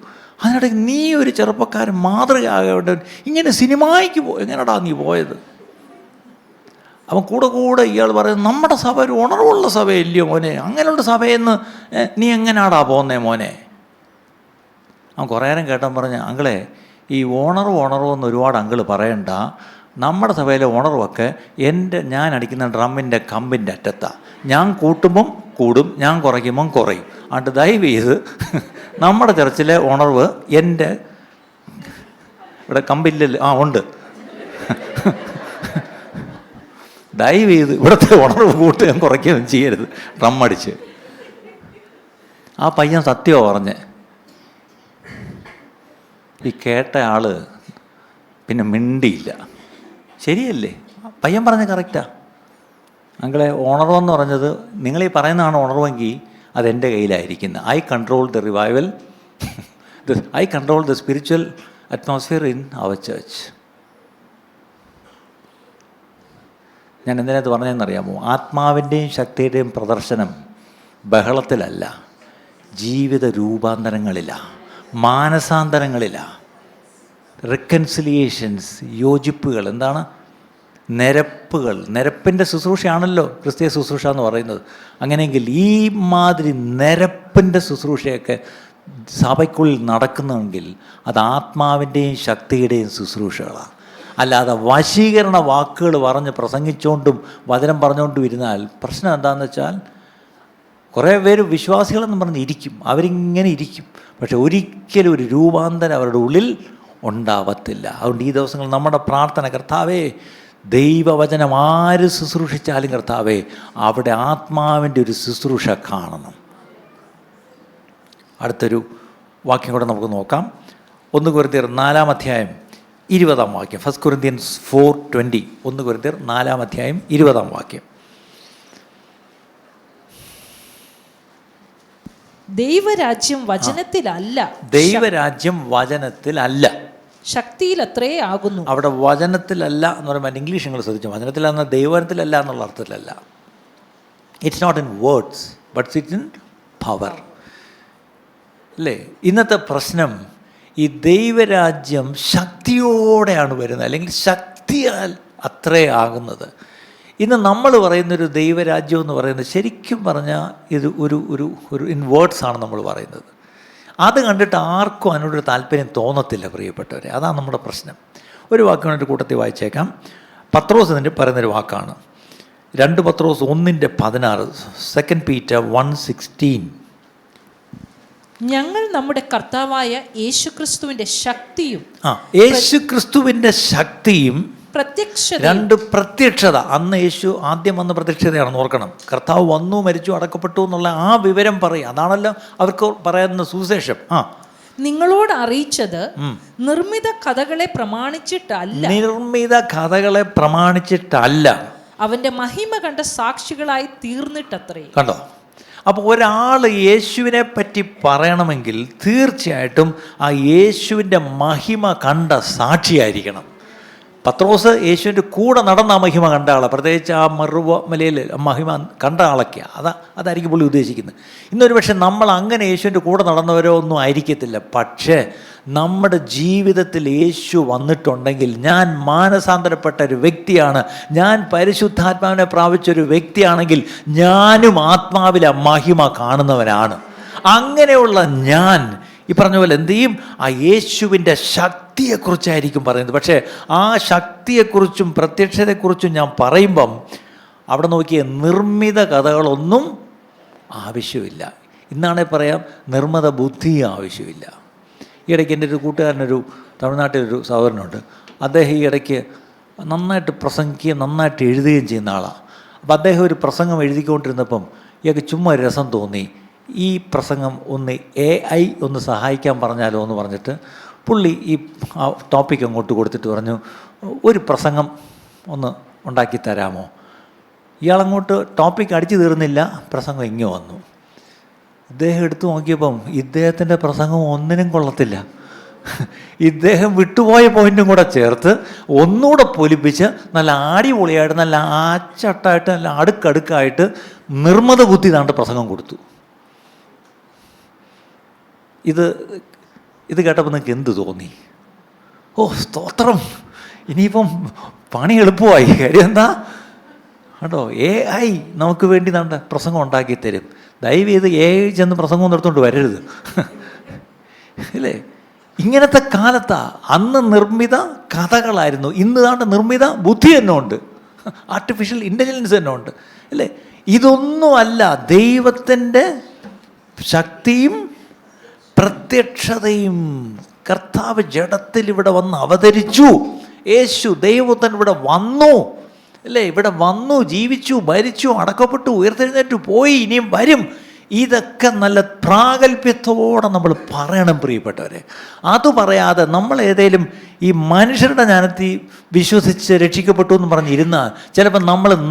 അതിനിടയ്ക്ക് നീ ഒരു ചെറുപ്പക്കാരൻ മാതൃകയാകേണ്ട ഇങ്ങനെ സിനിമയ്ക്ക് എങ്ങനെടാ നീ പോയത്? അവൻ കൂടെ ഇയാൾ പറയുന്നത്, നമ്മുടെ സഭ ഒരു ഉണർവുള്ള സഭയല്ലയോ മോനെ? അങ്ങനെയുള്ള സഭയെന്ന് നീ എങ്ങനെയാടാ പോകുന്നേ മോനെ? അവൻ കുറേ നേരം കേട്ടാൻ പറഞ്ഞ്, അങ്കിളെ ഈ ഉണർവെന്ന് ഒരുപാട് അങ്കിൾ പറയണ്ട. നമ്മുടെ സഭയിലെ ഉണർവൊക്കെ ഞാൻ അടിക്കുന്ന ഡ്രമ്മിൻ്റെ കമ്പിൻ്റെ അറ്റത്താണ്. ഞാൻ കൂട്ടുമ്പം കൂടും, ഞാൻ കുറയ്ക്കുമ്പം കുറയും. അതുകൊണ്ട് ദയവ് ചെയ്ത് നമ്മുടെ ചർച്ചിലെ ഉണർവ് എൻ്റെ ഇവിടെ കമ്പില്ലല്ലോ, ഉണ്ട്, ദയവ് ചെയ്ത് ഇവിടുത്തെ ഉണർവ് കൂട്ടുകയും കുറയ്ക്കുകയും ചെയ്യരുത് ഡ്രം അടിച്ച്. ആ പയ്യൻ സത്യമോ പറഞ്ഞ്. ഈ കേട്ട ആള് പിന്നെ മിണ്ടിയില്ല. ശരിയല്ലേ? പയ്യൻ പറഞ്ഞ കറക്റ്റാ. അങ്ങളെ ഉണർവെന്ന് പറഞ്ഞത് നിങ്ങളീ പറയുന്നതാണ് ഉണർവെങ്കിൽ അതെൻ്റെ കയ്യിലായിരിക്കുന്നത്. I control the revival, I control the spiritual atmosphere in our church. ഞാൻ എന്തിനകത്ത് പറഞ്ഞതെന്നറിയാമോ? ആത്മാവിൻ്റെയും ശക്തിയുടെയും പ്രദർശനം ബഹളത്തിലല്ല, ജീവിത രൂപാന്തരങ്ങളിലാണ്, മാനസാന്തരങ്ങളിലാണ്, റിക്കൺസിലിയേഷൻസ്, യോജിപ്പുകൾ, എന്താണ് നിരപ്പുകൾ. നിരപ്പിൻ്റെ ശുശ്രൂഷയാണല്ലോ ക്രിസ്തീയ ശുശ്രൂഷ എന്ന് പറയുന്നത്. അങ്ങനെയെങ്കിൽ ഈ മാതിരി നിരപ്പിൻ്റെ ശുശ്രൂഷയൊക്കെ സഭയ്ക്കുള്ളിൽ നടക്കുന്നെങ്കിൽ അത് ആത്മാവിൻ്റെയും ശക്തിയുടെയും ശുശ്രൂഷകളാണ്. അല്ലാതെ വശീകരണ വാക്കുകൾ പറഞ്ഞ് പ്രസംഗിച്ചുകൊണ്ടും വചനം പറഞ്ഞുകൊണ്ടും ഇരുന്നാൽ പ്രശ്നം എന്താണെന്ന് വെച്ചാൽ, കുറേ പേര് വിശ്വാസികളെന്ന് പറഞ്ഞ് ഇരിക്കും, അവരിങ്ങനെ ഇരിക്കും, പക്ഷെ ഒരിക്കലും ഒരു രൂപാന്തരം അവരുടെ ഉള്ളിൽ ഉണ്ടാവത്തില്ല. അതുകൊണ്ട് ഈ ദിവസങ്ങളിൽ നമ്മുടെ പ്രാർത്ഥന, കർത്താവേ ദൈവവചനം ആര് ശുശ്രൂഷിച്ചാലും കർത്താവേ അവിടെ ആത്മാവിൻ്റെ ഒരു ശുശ്രൂഷ കാണണം. അടുത്തൊരു വാക്യം കൂടെ നമുക്ക് നോക്കാം. 1 കൊരിന്ത്യർ 4-ാം അധ്യായം 20-ാം വാക്യം. 1 Corinthians 4:20. 1 കൊരിന്ത്യർ 4-ാം അധ്യായം 20-ാം വാക്യം. ദൈവരാജ്യം വചനത്തിലല്ല, ദൈവരാജ്യം വചനത്തിലല്ല, ശക്തിയിലത്രേ ആകുന്നു. അവിടെ വചനത്തിലല്ല എന്ന് പറയുമ്പോൾ ഇംഗ്ലീഷ് നിങ്ങൾ ശ്രദ്ധിച്ചു. വചനത്തിലല്ല, ദൈവത്തിലല്ല എന്നുള്ള അർത്ഥത്തിലല്ല. It's not in words but it's in power. അല്ലേ? ഇന്നത്തെ പ്രശ്നം ഈ ദൈവരാജ്യം ശക്തിയോടെയാണ് വരുന്നത്, അല്ലെങ്കിൽ ശക്തിയാൽ അത്രേ ആകുന്നത്. ഇന്ന് നമ്മൾ പറയുന്നൊരു ദൈവരാജ്യം എന്ന് പറയുന്നത് ശരിക്കും പറഞ്ഞാൽ ഇത് ഒരു ഇൻ വേർഡ്സ് ആണ് നമ്മൾ പറയുന്നത്. അത് കണ്ടിട്ട് ആർക്കും അതിനോടൊരു താല്പര്യം തോന്നത്തില്ല പ്രിയപ്പെട്ടവരെ. അതാണ് നമ്മുടെ പ്രശ്നം. ഒരു വാക്കിനൊരു കൂട്ടത്തിൽ വായിച്ചേക്കാം. പത്രോസിൻ്റെ പറയുന്നൊരു വാക്കാണ്. 2 പത്രോസ് 1:16. 2 Peter 1:16. ഞങ്ങൾ നമ്മുടെ കർത്താവായ യേശുക്രിസ്തുവിന്റെ ശക്തിയും യേശുക്രിസ്തുവിന്റെ ശക്തിയും പ്രത്യക്ഷത. 2 പ്രത്യക്ഷത. അന്ന് യേശു ആദ്യം വന്ന പ്രത്യക്ഷതയാണെന്ന് ഓർക്കണം. കർത്താവ് വന്നു, മരിച്ചു, അടക്കപ്പെട്ടു എന്നുള്ള ആ വിവരം പറയും. അതാണല്ലോ അവർക്ക് പറയുന്ന സുവിശേഷം. നിങ്ങളോട് അറിയിച്ചത് നിർമ്മിത കഥകളെ പ്രമാണിച്ചിട്ടല്ല, നിർമ്മിത കഥകളെ പ്രമാണിച്ചിട്ടല്ല, അവന്റെ മഹിമ കണ്ട സാക്ഷികളായി തീർന്നിട്ടത്രേ. കണ്ടോ? അപ്പോൾ ഒരാൾ യേശുവിനെ പറ്റി പറയണമെങ്കിൽ തീർച്ചയായിട്ടും ആ യേശുവിൻ്റെ മഹിമ കണ്ട സാക്ഷിയായിരിക്കണം. പത്രോസ് യേശുവിൻ്റെ കൂടെ നടന്ന ആ മഹിമ കണ്ട ആളാണ്, പ്രത്യേകിച്ച് ആ മറുവ മലയിൽ മഹിമ കണ്ട ആളൊക്കെയാണ്. അതായിരിക്കും പുള്ളി ഉദ്ദേശിക്കുന്നത്. ഇന്നൊരു പക്ഷേ നമ്മൾ അങ്ങനെ യേശുവിൻ്റെ കൂടെ നടന്നവരോ ഒന്നും ആയിരിക്കത്തില്ല. പക്ഷേ നമ്മുടെ ജീവിതത്തിൽ യേശു വന്നിട്ടുണ്ടെങ്കിൽ, ഞാൻ മാനസാന്തരപ്പെട്ട ഒരു വ്യക്തിയാണ്, ഞാൻ പരിശുദ്ധാത്മാവിനെ പ്രാപിച്ചൊരു വ്യക്തിയാണെങ്കിൽ ഞാനും ആത്മാവിലെ മഹിമ കാണുന്നവനാണ്. അങ്ങനെയുള്ള ഞാൻ ഈ പറഞ്ഞ പോലെ എന്ത് ചെയ്യും? ആ യേശുവിൻ്റെ ശക്തിയെക്കുറിച്ചായിരിക്കും പറയുന്നത്. പക്ഷേ ആ ശക്തിയെക്കുറിച്ചും പ്രത്യക്ഷതയെക്കുറിച്ചും ഞാൻ പറയുമ്പം അവിടെ നോക്കിയ നിർമ്മിത കഥകളൊന്നും ആവശ്യമില്ല. ഇന്നാണേ പറയാം നിർമ്മിത ബുദ്ധി ആവശ്യമില്ല. ഈ ഇടയ്ക്ക് എൻ്റെ ഒരു കൂട്ടുകാരനൊരു തമിഴ്നാട്ടിലൊരു സഹോദരനുണ്ട്. അദ്ദേഹം ഈ ഇടയ്ക്ക് നന്നായിട്ട് പ്രസംഗിക്കുകയും നന്നായിട്ട് എഴുതുകയും ചെയ്യുന്ന ആളാണ്. അപ്പോൾ അദ്ദേഹം ഒരു പ്രസംഗം എഴുതിക്കൊണ്ടിരുന്നപ്പം ഇയാൾക്ക് ചുമ്മാ ഒരു രസം തോന്നി, ഈ പ്രസംഗം ഒന്ന് AI ഒന്ന് സഹായിക്കാൻ പറഞ്ഞാലോ എന്ന് പറഞ്ഞിട്ട് പുള്ളി ഈ ടോപ്പിക് അങ്ങോട്ട് കൊടുത്തിട്ട് പറഞ്ഞു, ഒരു പ്രസംഗം ഒന്ന് ഉണ്ടാക്കി തരാമോ? ഇയാളങ്ങോട്ട് ടോപ്പിക് അടിച്ചു തീർന്നില്ല, പ്രസംഗം ഇങ്ങ് വന്നു. ഇദ്ദേഹം എടുത്തു നോക്കിയപ്പം ഇദ്ദേഹത്തിൻ്റെ പ്രസംഗം ഒന്നിനും കൊള്ളത്തില്ല. ഇദ്ദേഹം വിട്ടുപോയ പോയിൻറ്റും കൂടെ ചേർത്ത് ഒന്നുകൂടെ പൊലിപ്പിച്ച് നല്ല അടിപൊളിയായിട്ട് നല്ല ആച്ചട്ടായിട്ട് നല്ല അടുക്കടുക്കായിട്ട് നിർമ്മത ബുദ്ധി താണ്ട് പ്രസംഗം കൊടുത്തു. ഇത് കേട്ടപ്പോൾ നിങ്ങൾക്ക് എന്ത് തോന്നി? ഓ സ്തോത്രം, ഇനിയിപ്പം പണി എളുപ്പമായി. കാര്യം എന്താ കേട്ടോ, AI നമുക്ക് വേണ്ടി നല്ല പ്രസംഗം ഉണ്ടാക്കി തരും. ദയവ് ചെയ്ത് AI ചെന്ന് പ്രസംഗം നിർത്തുകൊണ്ട് വരരുത്, അല്ലേ? ഇങ്ങനത്തെ കാലത്താ. അന്ന് നിർമ്മിത കഥകളായിരുന്നു, ഇന്ന് താണ്ട് നിർമ്മിത ബുദ്ധി തന്നെ ഉണ്ട്, ആർട്ടിഫിഷ്യൽ ഇൻ്റലിജൻസ് തന്നെ ഉണ്ട്, അല്ലേ? ഇതൊന്നുമല്ല ദൈവത്തിൻ്റെ ശക്തിയും പ്രത്യക്ഷതയും. കർത്താവ് ജഡത്തിൽ ഇവിടെ വന്ന് അവതരിച്ചു. യേശു ദൈവത്തൻ ഇവിടെ വന്നു, അല്ലേ? ഇവിടെ വന്നു, ജീവിച്ചു, മരിച്ചു, അടക്കപ്പെട്ടു, ഉയർത്തെഴുന്നേറ്റു, പോയി, ഇനിയും വരും. ഇതൊക്കെ നല്ല പ്രാഗൽഭ്യത്തോടെ നമ്മൾ പറയണം പ്രിയപ്പെട്ടവരെ. അത് പറയാതെ നമ്മൾ ഏതെങ്കിലും ഈ മനുഷ്യരുടെ ജ്ഞാനത്തിൽ വിശ്വസിച്ച് രക്ഷിക്കപ്പെട്ടു എന്ന് പറഞ്ഞിരുന്നാൽ ചിലപ്പോൾ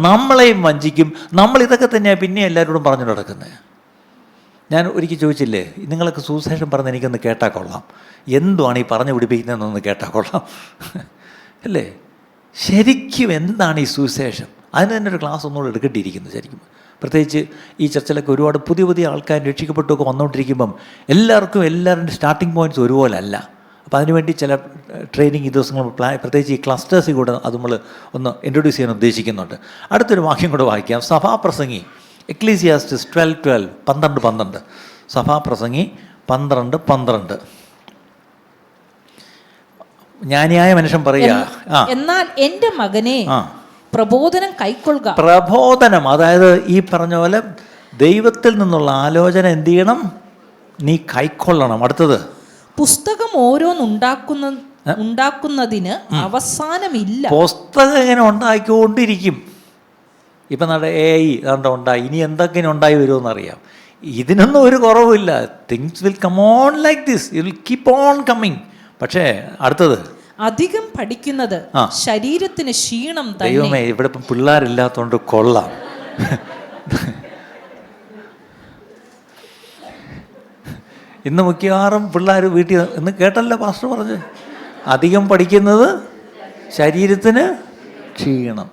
നമ്മളെയും വഞ്ചിക്കും. നമ്മൾ ഇതൊക്കെ തന്നെയാണ് പിന്നെ എല്ലാവരോടും പറഞ്ഞു നടക്കുന്നത്. ഞാൻ ഒരിക്കൽ ചോദിച്ചില്ലേ, നിങ്ങളൊക്കെ സുവിശേഷം പറഞ്ഞ് എനിക്കൊന്ന് കേട്ടാൽ കൊള്ളാം, എന്തുവാണ് ഈ പറഞ്ഞു പിടിപ്പിക്കുന്നതെന്നൊന്ന് കേട്ടാൽ കൊള്ളാം, അല്ലേ? ശരിക്കും എന്താണ് ഈ സുവിശേഷം? അതിന് തന്നെ ഒരു ക്ലാസ് ഒന്നുകൂടെ എടുക്കേണ്ടിയിരിക്കുന്നു ശരിക്കും. പ്രത്യേകിച്ച് ഈ ചർച്ചിലൊക്കെ ഒരുപാട് പുതിയ ആൾക്കാർ രക്ഷിക്കപ്പെട്ടൊക്കെ വന്നുകൊണ്ടിരിക്കുമ്പം എല്ലാവരുടെ സ്റ്റാർട്ടിങ് പോയിൻറ്റ്സ് ഒരുപോലെ അല്ല. അപ്പോൾ അതിനുവേണ്ടി ചില ട്രെയിനിങ് ഈ ദിവസങ്ങൾ പ്രത്യേകിച്ച് ഈ ക്ലസ്റ്റേഴ്സിൽ കൂടെ അത് നമ്മൾ ഒന്ന് ഇൻട്രൊഡ്യൂസ് ചെയ്യാൻ ഉദ്ദേശിക്കുന്നുണ്ട്. അടുത്തൊരു വാക്യം കൂടെ വായിക്കാം. സഭാപ്രസംഗി എക്ലീസിയാസ്റ്റിസ് 12:12, 12:12. സഭാപ്രസംഗി 12:12. ജ്ഞാനിയായ മനുഷ്യൻ പറയുക, എന്നാൽ എൻ്റെ മകനെ പ്രബോധനം കൈക്കൊള്ളുക. പ്രബോധനം, അതായത് ഈ പറഞ്ഞ പോലെ ദൈവത്തിൽ നിന്നുള്ള ആലോചന എന്ത് ചെയ്യണം? നീ കൈക്കൊള്ളണം. അടുത്തത്, പുസ്തകം ഓരോന്നുണ്ടാക്കുന്നതിന് അവസാനമില്ല. പുസ്തകം ഇങ്ങനെ ഉണ്ടാക്കിക്കൊണ്ടിരിക്കും. ഇപ്പം നമ്മുടെ AI ഉണ്ടായി, ഇനി എന്തൊക്കെ ഉണ്ടായി വരുമെന്നറിയാം. ഇതിനൊന്നും ഒരു കുറവുമില്ല. Things will come on like this, it will keep on coming. പക്ഷേ അടുത്തത്, അധികം പഠിക്കുന്നത് ശരീരത്തിന് ക്ഷീണം തന്നെ. ദൈവമേ, ഇവിടെ ഇപ്പം പിള്ളേരില്ലാത്തതുകൊണ്ട് കൊള്ളാം. ഇന്ന് മിക്കവാറും പിള്ളേർ വീട്ടിൽ ഇന്ന് കേട്ടല്ലോ പാസ്റ്റർ പറഞ്ഞ്, അധികം പഠിക്കുന്നത് ശരീരത്തിന് ക്ഷീണം.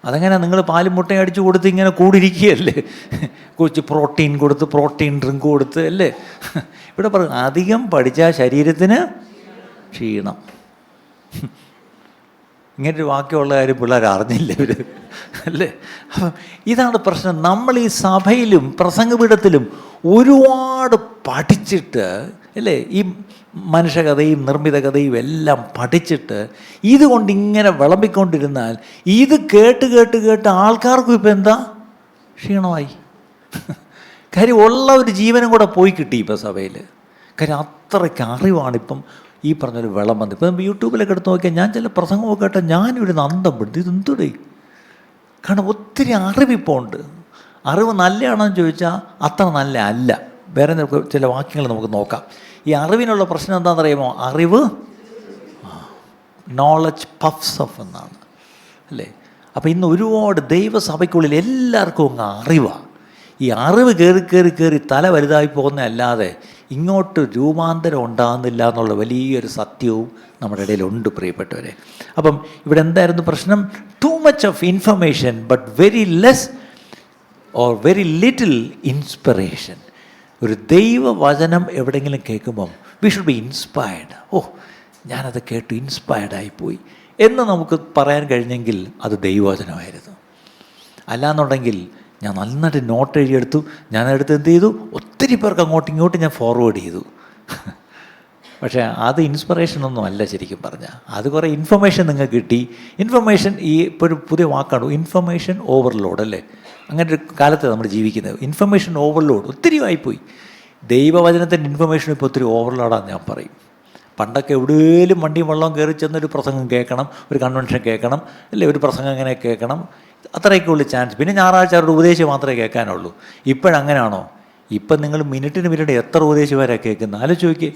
അതെങ്ങനെ? നിങ്ങൾ പാലും മുട്ടയും അടിച്ചു കൊടുത്ത് ഇങ്ങനെ കൂടിയിരിക്കുകയല്ലേ? കൊച്ചു പ്രോട്ടീൻ കൊടുത്ത്, പ്രോട്ടീൻ ഡ്രിങ്ക് കൊടുത്ത്, അല്ലേ? ഇവിടെ പറയും അധികം പഠിച്ചാൽ ശരീരത്തിന് ക്ഷീണം. ഇങ്ങനൊരു വാക്യമുള്ള കാര്യം പിള്ളേർ അറിഞ്ഞില്ല ഇവർ, അല്ലേ? അപ്പം ഇതാണ് പ്രശ്നം. നമ്മൾ ഈ സഭയിലും പ്രസംഗപീഠത്തിലും ഒരുപാട് പഠിച്ചിട്ട്, അല്ലേ, ഈ മനുഷ്യകഥയും നിർമ്മിത കഥയും എല്ലാം പഠിച്ചിട്ട് ഇതുകൊണ്ട് ഇങ്ങനെ വിളമ്പിക്കൊണ്ടിരുന്നാൽ ഇത് കേട്ട് ആൾക്കാർക്കും ഇപ്പം എന്താ ക്ഷീണമായി. കാര്യം ഉള്ള ഒരു ജീവനും കൂടെ പോയി കിട്ടി ഇപ്പം സഭയിൽ. കാര്യം അത്രയ്ക്ക് അറിവാണിപ്പം ഈ പറഞ്ഞൊരു വിളമ്പന്ത്. ഇപ്പം യൂട്യൂബിലൊക്കെ എടുത്ത് നോക്കിയാൽ ഞാൻ ചില പ്രസംഗമൊക്കെ കേട്ടാൽ ഞാനൊരു നന്ദം പെടുത്തി, ഇതെന്തുടേ. കാരണം ഒത്തിരി അറിവിപ്പോൾ ഉണ്ട്. അറിവ് നല്ലതാണെന്ന് ചോദിച്ചാൽ അത്ര നല്ല അല്ല. വേറെ ചില വാക്യങ്ങൾ നമുക്ക് നോക്കാം. ഈ അറിവിനുള്ള പ്രശ്നം എന്താണെന്നറിയുമോ? അറിവ് നോളജ് പഫ്സ് ഓഫ് എന്നാണ്, അല്ലേ? അപ്പോൾ ഇന്ന് ഒരുപാട് ദൈവസഭയ്ക്കുള്ളിൽ എല്ലാവർക്കും അങ്ങ് അറിവാണ്. ഈ അറിവ് കയറി തല വലുതായി പോകുന്നതല്ലാതെ ഇങ്ങോട്ട് രൂപാന്തരം ഉണ്ടാകുന്നില്ല എന്നുള്ള വലിയൊരു സത്യവും നമ്മുടെ ഇടയിലുണ്ട് പ്രിയപ്പെട്ടവരെ. അപ്പം ഇവിടെ എന്തായിരുന്നു പ്രശ്നം? To much of information but very less or very little inspiration. ഒരു ദൈവവചനം എവിടെയെങ്കിലും കേൾക്കുമ്പം വി ഷുഡ് ബി ഇൻസ്പയർഡ്. ഓ, ഞാനത് കേട്ടു, ഇൻസ്പയർഡായിപ്പോയി എന്ന് നമുക്ക് പറയാൻ കഴിഞ്ഞെങ്കിൽ അത് ദൈവവചനമായിരുന്നു. അല്ലാന്നുണ്ടെങ്കിൽ ഞാൻ നന്നായിട്ട് നോട്ട് എഴുതിയെടുത്തു, ഞാനെടുത്ത് എന്ത് ചെയ്തു, ഒത്തിരി പേർക്ക് അങ്ങോട്ടും ഇങ്ങോട്ടും ഞാൻ ഫോർവേഡ് ചെയ്തു. പക്ഷേ അത് ഇൻസ്പിറേഷനൊന്നും അല്ല ശരിക്കും പറഞ്ഞാൽ. അത് കുറേ ഇൻഫർമേഷൻ നിങ്ങൾക്ക് കിട്ടി. ഇൻഫർമേഷൻ ഇപ്പോൾ ഒരു പുതിയ വാക്കാണ് ഇൻഫർമേഷൻ ഓവർലോഡ്, അല്ലേ? അങ്ങനെ ഒരു കാലത്ത് നമ്മൾ ജീവിക്കുന്നത്. ഇൻഫർമേഷൻ ഓവർലോഡ് ഒത്തിരി ആയിപ്പോയി. ദൈവവചനത്തിൻ്റെ ഇൻഫർമേഷൻ ഇപ്പോൾ ഒത്തിരി ഓവർലോഡാണെന്ന് ഞാൻ പറയും. പണ്ടൊക്കെ എവിടെയെങ്കിലും വണ്ടിയും വെള്ളവും കയറി ചെന്നൊരു പ്രസംഗം കേൾക്കണം, ഒരു കൺവെൻഷൻ കേൾക്കണം, അല്ലേ, ഒരു പ്രസംഗം അങ്ങനെ കേൾക്കണം, അത്രയൊക്കെ ഉള്ളൂ ചാൻസ്. പിന്നെ ഞായറാഴ്ച അവരുടെ ഉപദേശം മാത്രമേ കേൾക്കാനുള്ളൂ. ഇപ്പോഴങ്ങനെയാണോ? ഇപ്പം നിങ്ങൾ മിനിറ്റിന് മിനിറ്റ് എത്ര ഉപദേശമാരാണ് കേൾക്കുന്നത്? ആലോചിച്ച് നോക്കി.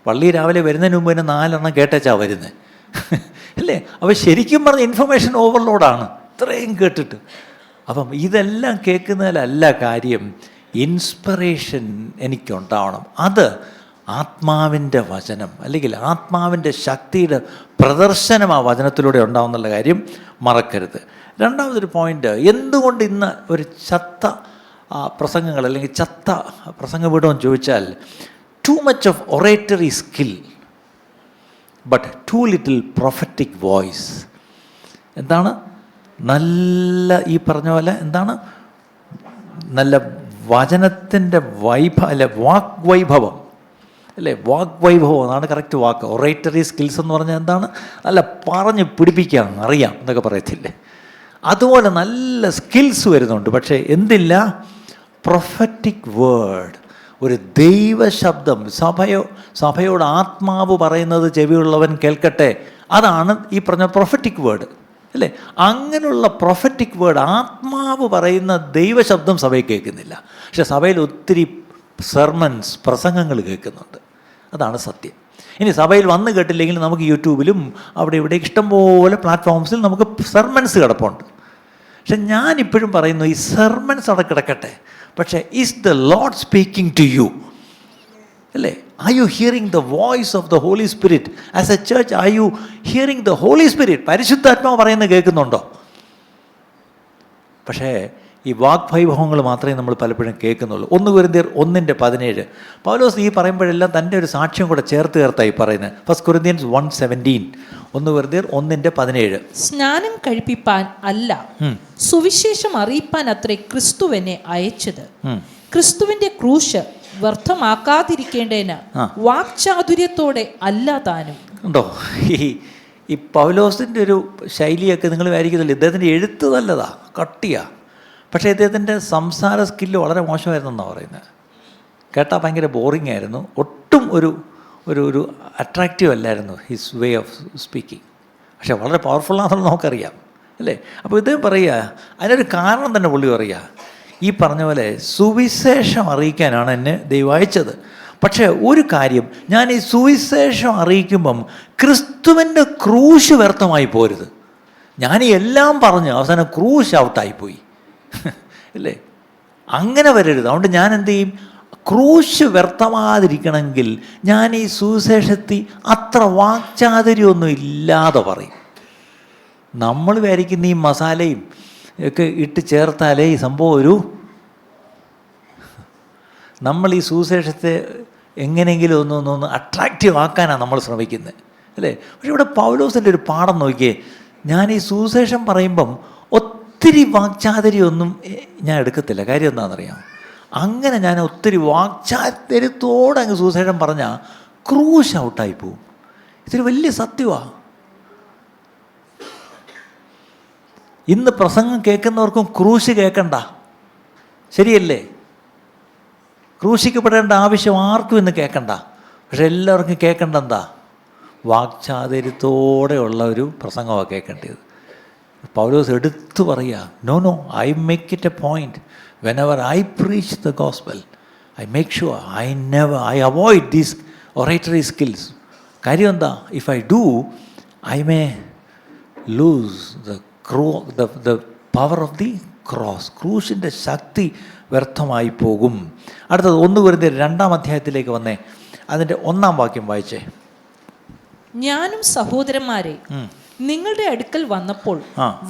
പള്ളി രാവിലെ വരുന്നതിന് മുമ്പ് തന്നെ 4 എണ്ണം കേട്ടേച്ചാ വരുന്നത്, അല്ലേ? അപ്പോൾ ശരിക്കും പറഞ്ഞ ഇൻഫർമേഷൻ ഓവർലോഡാണ് ഇത്രയും കേട്ടിട്ട്. അപ്പം ഇതെല്ലാം കേൾക്കുന്നതിലല്ല കാര്യം. ഇൻസ്പിറേഷൻ എനിക്കുണ്ടാവണം. അത് ആത്മാവിൻ്റെ വചനം അല്ലെങ്കിൽ ആത്മാവിൻ്റെ ശക്തിയുടെ പ്രദർശനം ആ വചനത്തിലൂടെ ഉണ്ടാവുന്നുള്ള കാര്യം മറക്കരുത്. രണ്ടാമതൊരു പോയിൻ്റ്, എന്തുകൊണ്ട് ഇന്ന് ഒരു ചത്ത പ്രസംഗങ്ങൾ അല്ലെങ്കിൽ ചത്ത പ്രസംഗപീഠമെന്ന് ചോദിച്ചാൽ, too much of oratory skill but too little prophetic voice. എന്താണ്? നല്ല ഈ പറഞ്ഞ പോലെ എന്താണ്, നല്ല വചനത്തിൻ്റെ വാഗ്വൈഭവം, അല്ലേ? വാഗ്വൈഭവം എന്നാണ് കറക്റ്റ് വാക്ക്. ഒറേറ്ററി സ്കിൽസ് എന്ന് പറഞ്ഞാൽ എന്താണ്? നല്ല പറഞ്ഞ് പിടിപ്പിക്കാം, അറിയാം എന്നൊക്കെ പറയത്തില്ലേ? അതുപോലെ നല്ല സ്കിൽസ് വരുന്നുണ്ട്. പക്ഷേ എന്തില്ല? പ്രൊഫറ്റിക് വേർഡ്, ഒരു ദൈവശബ്ദം. സഭയോട് ആത്മാവ് പറയുന്നത് ചെവിയുള്ളവൻ കേൾക്കട്ടെ, അതാണ് ഈ പറഞ്ഞ പ്രൊഫറ്റിക് വേർഡ്, അല്ലേ? അങ്ങനെയുള്ള പ്രൊഫറ്റിക് വേർഡ്, ആത്മാവ് പറയുന്ന ദൈവശബ്ദം സഭയിൽ കേൾക്കുന്നില്ല. പക്ഷെ സഭയിൽ ഒത്തിരി സെർമൻസ്, പ്രസംഗങ്ങൾ കേൾക്കുന്നുണ്ട്. അതാണ് സത്യം. ഇനി സഭയിൽ വന്ന് കേട്ടില്ലെങ്കിൽ നമുക്ക് യൂട്യൂബിലും അവിടെ ഇവിടെ ഇഷ്ടംപോലെ പ്ലാറ്റ്ഫോംസിൽ നമുക്ക് സെർമൻസ് കിടപ്പുണ്ട്. പക്ഷെ ഞാനിപ്പോഴും പറയുന്നു, ഈ സെർമൻസ് അവിടെ കിടക്കട്ടെ, പക്ഷേ is the Lord speaking to you, അല്ലേ? Are you hearing the voice of the Holy Spirit as a church? Are you hearing the Holy Spirit? പരിശുദ്ധാത്മാവ് പറയുന്നത് കേൾക്കുന്നുണ്ടോ? പക്ഷേ ഈ വാഗ്വൈഭവങ്ങൾ മാത്രമേ നമ്മൾ പലപ്പോഴും കേൾക്കുന്നുള്ളൂ. 1 കൊരിന്ത്യർ 1:17 പൗലോസ് ഈ പറയുമ്പോഴെല്ലാം തൻ്റെ ഒരു സാക്ഷ്യം കൂടെ ചേർത്തായി പറയുന്നത്. 1 കൊരിന്ത്യൻസ് 1:17, 1 കൊരിന്ത്യർ 1:17. സ്നാനം കഴിപ്പിപ്പാൻ അല്ല, സുവിശേഷം അറിയിപ്പാൻ അത്രേ ക്രിസ്തുവിനെ അയച്ചത്. ക്രിസ്തുവിന്റെ ക്രൂശ് വ്യർത്ഥമാക്കാതിരിക്കേണ്ടതിന് വാക്ചാതുര്യത്തോടെ അല്ല താനും. ഉണ്ടോ? ഈ പൗലോസിൻ്റെ ഒരു ശൈലിയൊക്കെ നിങ്ങൾ വിചാരിക്കുന്നില്ല. ഇദ്ദേഹത്തിൻ്റെ എഴുത്ത് നല്ലതാ, കട്ടിയാ, പക്ഷേ ഇദ്ദേഹത്തിൻ്റെ സംസാര സ്കില്ല് വളരെ മോശമായിരുന്നെന്നാണ് പറയുന്നത്. കേട്ടാൽ ഭയങ്കര ബോറിംഗ് ആയിരുന്നു. ഒട്ടും ഒരു അട്രാക്റ്റീവ് അല്ലായിരുന്നു ഹിസ് വേ ഓഫ് സ്പീക്കിംഗ്. പക്ഷേ വളരെ പവർഫുള്ളാണെന്നുള്ളത് നമുക്കറിയാം, അല്ലേ? അപ്പോൾ ഇദ്ദേഹം പറയുക, അതിനൊരു കാരണം തന്നെ പുള്ളി പറയുക, ഈ പറഞ്ഞ പോലെ സുവിശേഷം അറിയിക്കാനാണ് എന്നെ ദൈവം അയച്ചത്. പക്ഷേ ഒരു കാര്യം, ഞാൻ ഈ സുവിശേഷം അറിയിക്കുമ്പം ക്രിസ്തുവിൻ്റെ ക്രൂശ് വ്യർത്ഥമായി പോരുത്. ഞാൻ എല്ലാം പറഞ്ഞ് അവസാനം ക്രൂശ് ഔട്ടായിപ്പോയി, അല്ലേ? അങ്ങനെ വരരുത്. അതുകൊണ്ട് ഞാൻ എന്ത് ചെയ്യും? ക്രൂശ് വ്യർത്ഥമാകാതിരിക്കണമെങ്കിൽ ഞാൻ ഈ സുവിശേഷത്തിൽ അത്ര വാക്ചാതുര്യമൊന്നും ഇല്ലാതെ പറയും. നമ്മൾ വിചാരിക്കുന്ന ഈ മസാലയും ഒക്കെ ഇട്ട് ചേർത്താലേ ഈ സംഭവം നമ്മൾ ഈ സുവിശേഷത്തെ എങ്ങനെയെങ്കിലും ഒന്ന് അട്രാക്റ്റീവ് ആക്കാനാണ് നമ്മൾ ശ്രമിക്കുന്നത്, അല്ലേ? പക്ഷെ ഇവിടെ പൗലോസിൻ്റെ ഒരു പാഠം നോക്കിയേ. ഞാൻ ഈ സുവിശേഷം പറയുമ്പം ഒത്തിരി വാക്ചാതുര്യമൊന്നും ഞാൻ എടുക്കത്തില്ല. കാര്യം എന്താണെന്നറിയാം? അങ്ങനെ ഞാൻ ഒത്തിരി വാക്ചാതുര്യത്തോടെ അങ്ങ് സുവിശേഷം പറഞ്ഞാൽ ക്രൂശ് ഔട്ടായി പോവും. ഇതൊരു വലിയ സത്യമാണ്. ഇന്ന് പ്രസംഗം കേൾക്കുന്നവർക്കും ക്രൂശ് കേൾക്കണ്ട, ശരിയല്ലേ? ക്രൂശിക്കപ്പെടേണ്ട ആവശ്യം ആർക്കും ഇന്ന് കേൾക്കണ്ട. പക്ഷെ എല്ലാവർക്കും കേൾക്കേണ്ട എന്താ? വാക്ചാതുര്യത്തോടെയുള്ള ഒരു പ്രസംഗമാണ് കേൾക്കേണ്ടത്. പൗലോസ് എടുത്തു പറയുക, no I make it a point whenever I preach the gospel, I make sure I avoid these oratory skills. കാര്യം എന്താ? If I do, I may lose the power of the cross. ക്രൂശിൻ്റെ ശക്തി വ്യർത്ഥമായി പോകും. അടുത്തത് 1 കൊരിന്ത്യർ 2-ാം അധ്യായത്തിലേക്ക് വന്നേ, അതിൻ്റെ 1-ാം വാക്യം വായിച്ചേ. ഞാനും സഹോദരന്മാരെ നിങ്ങളുടെ അടുക്കൽ വന്നപ്പോൾ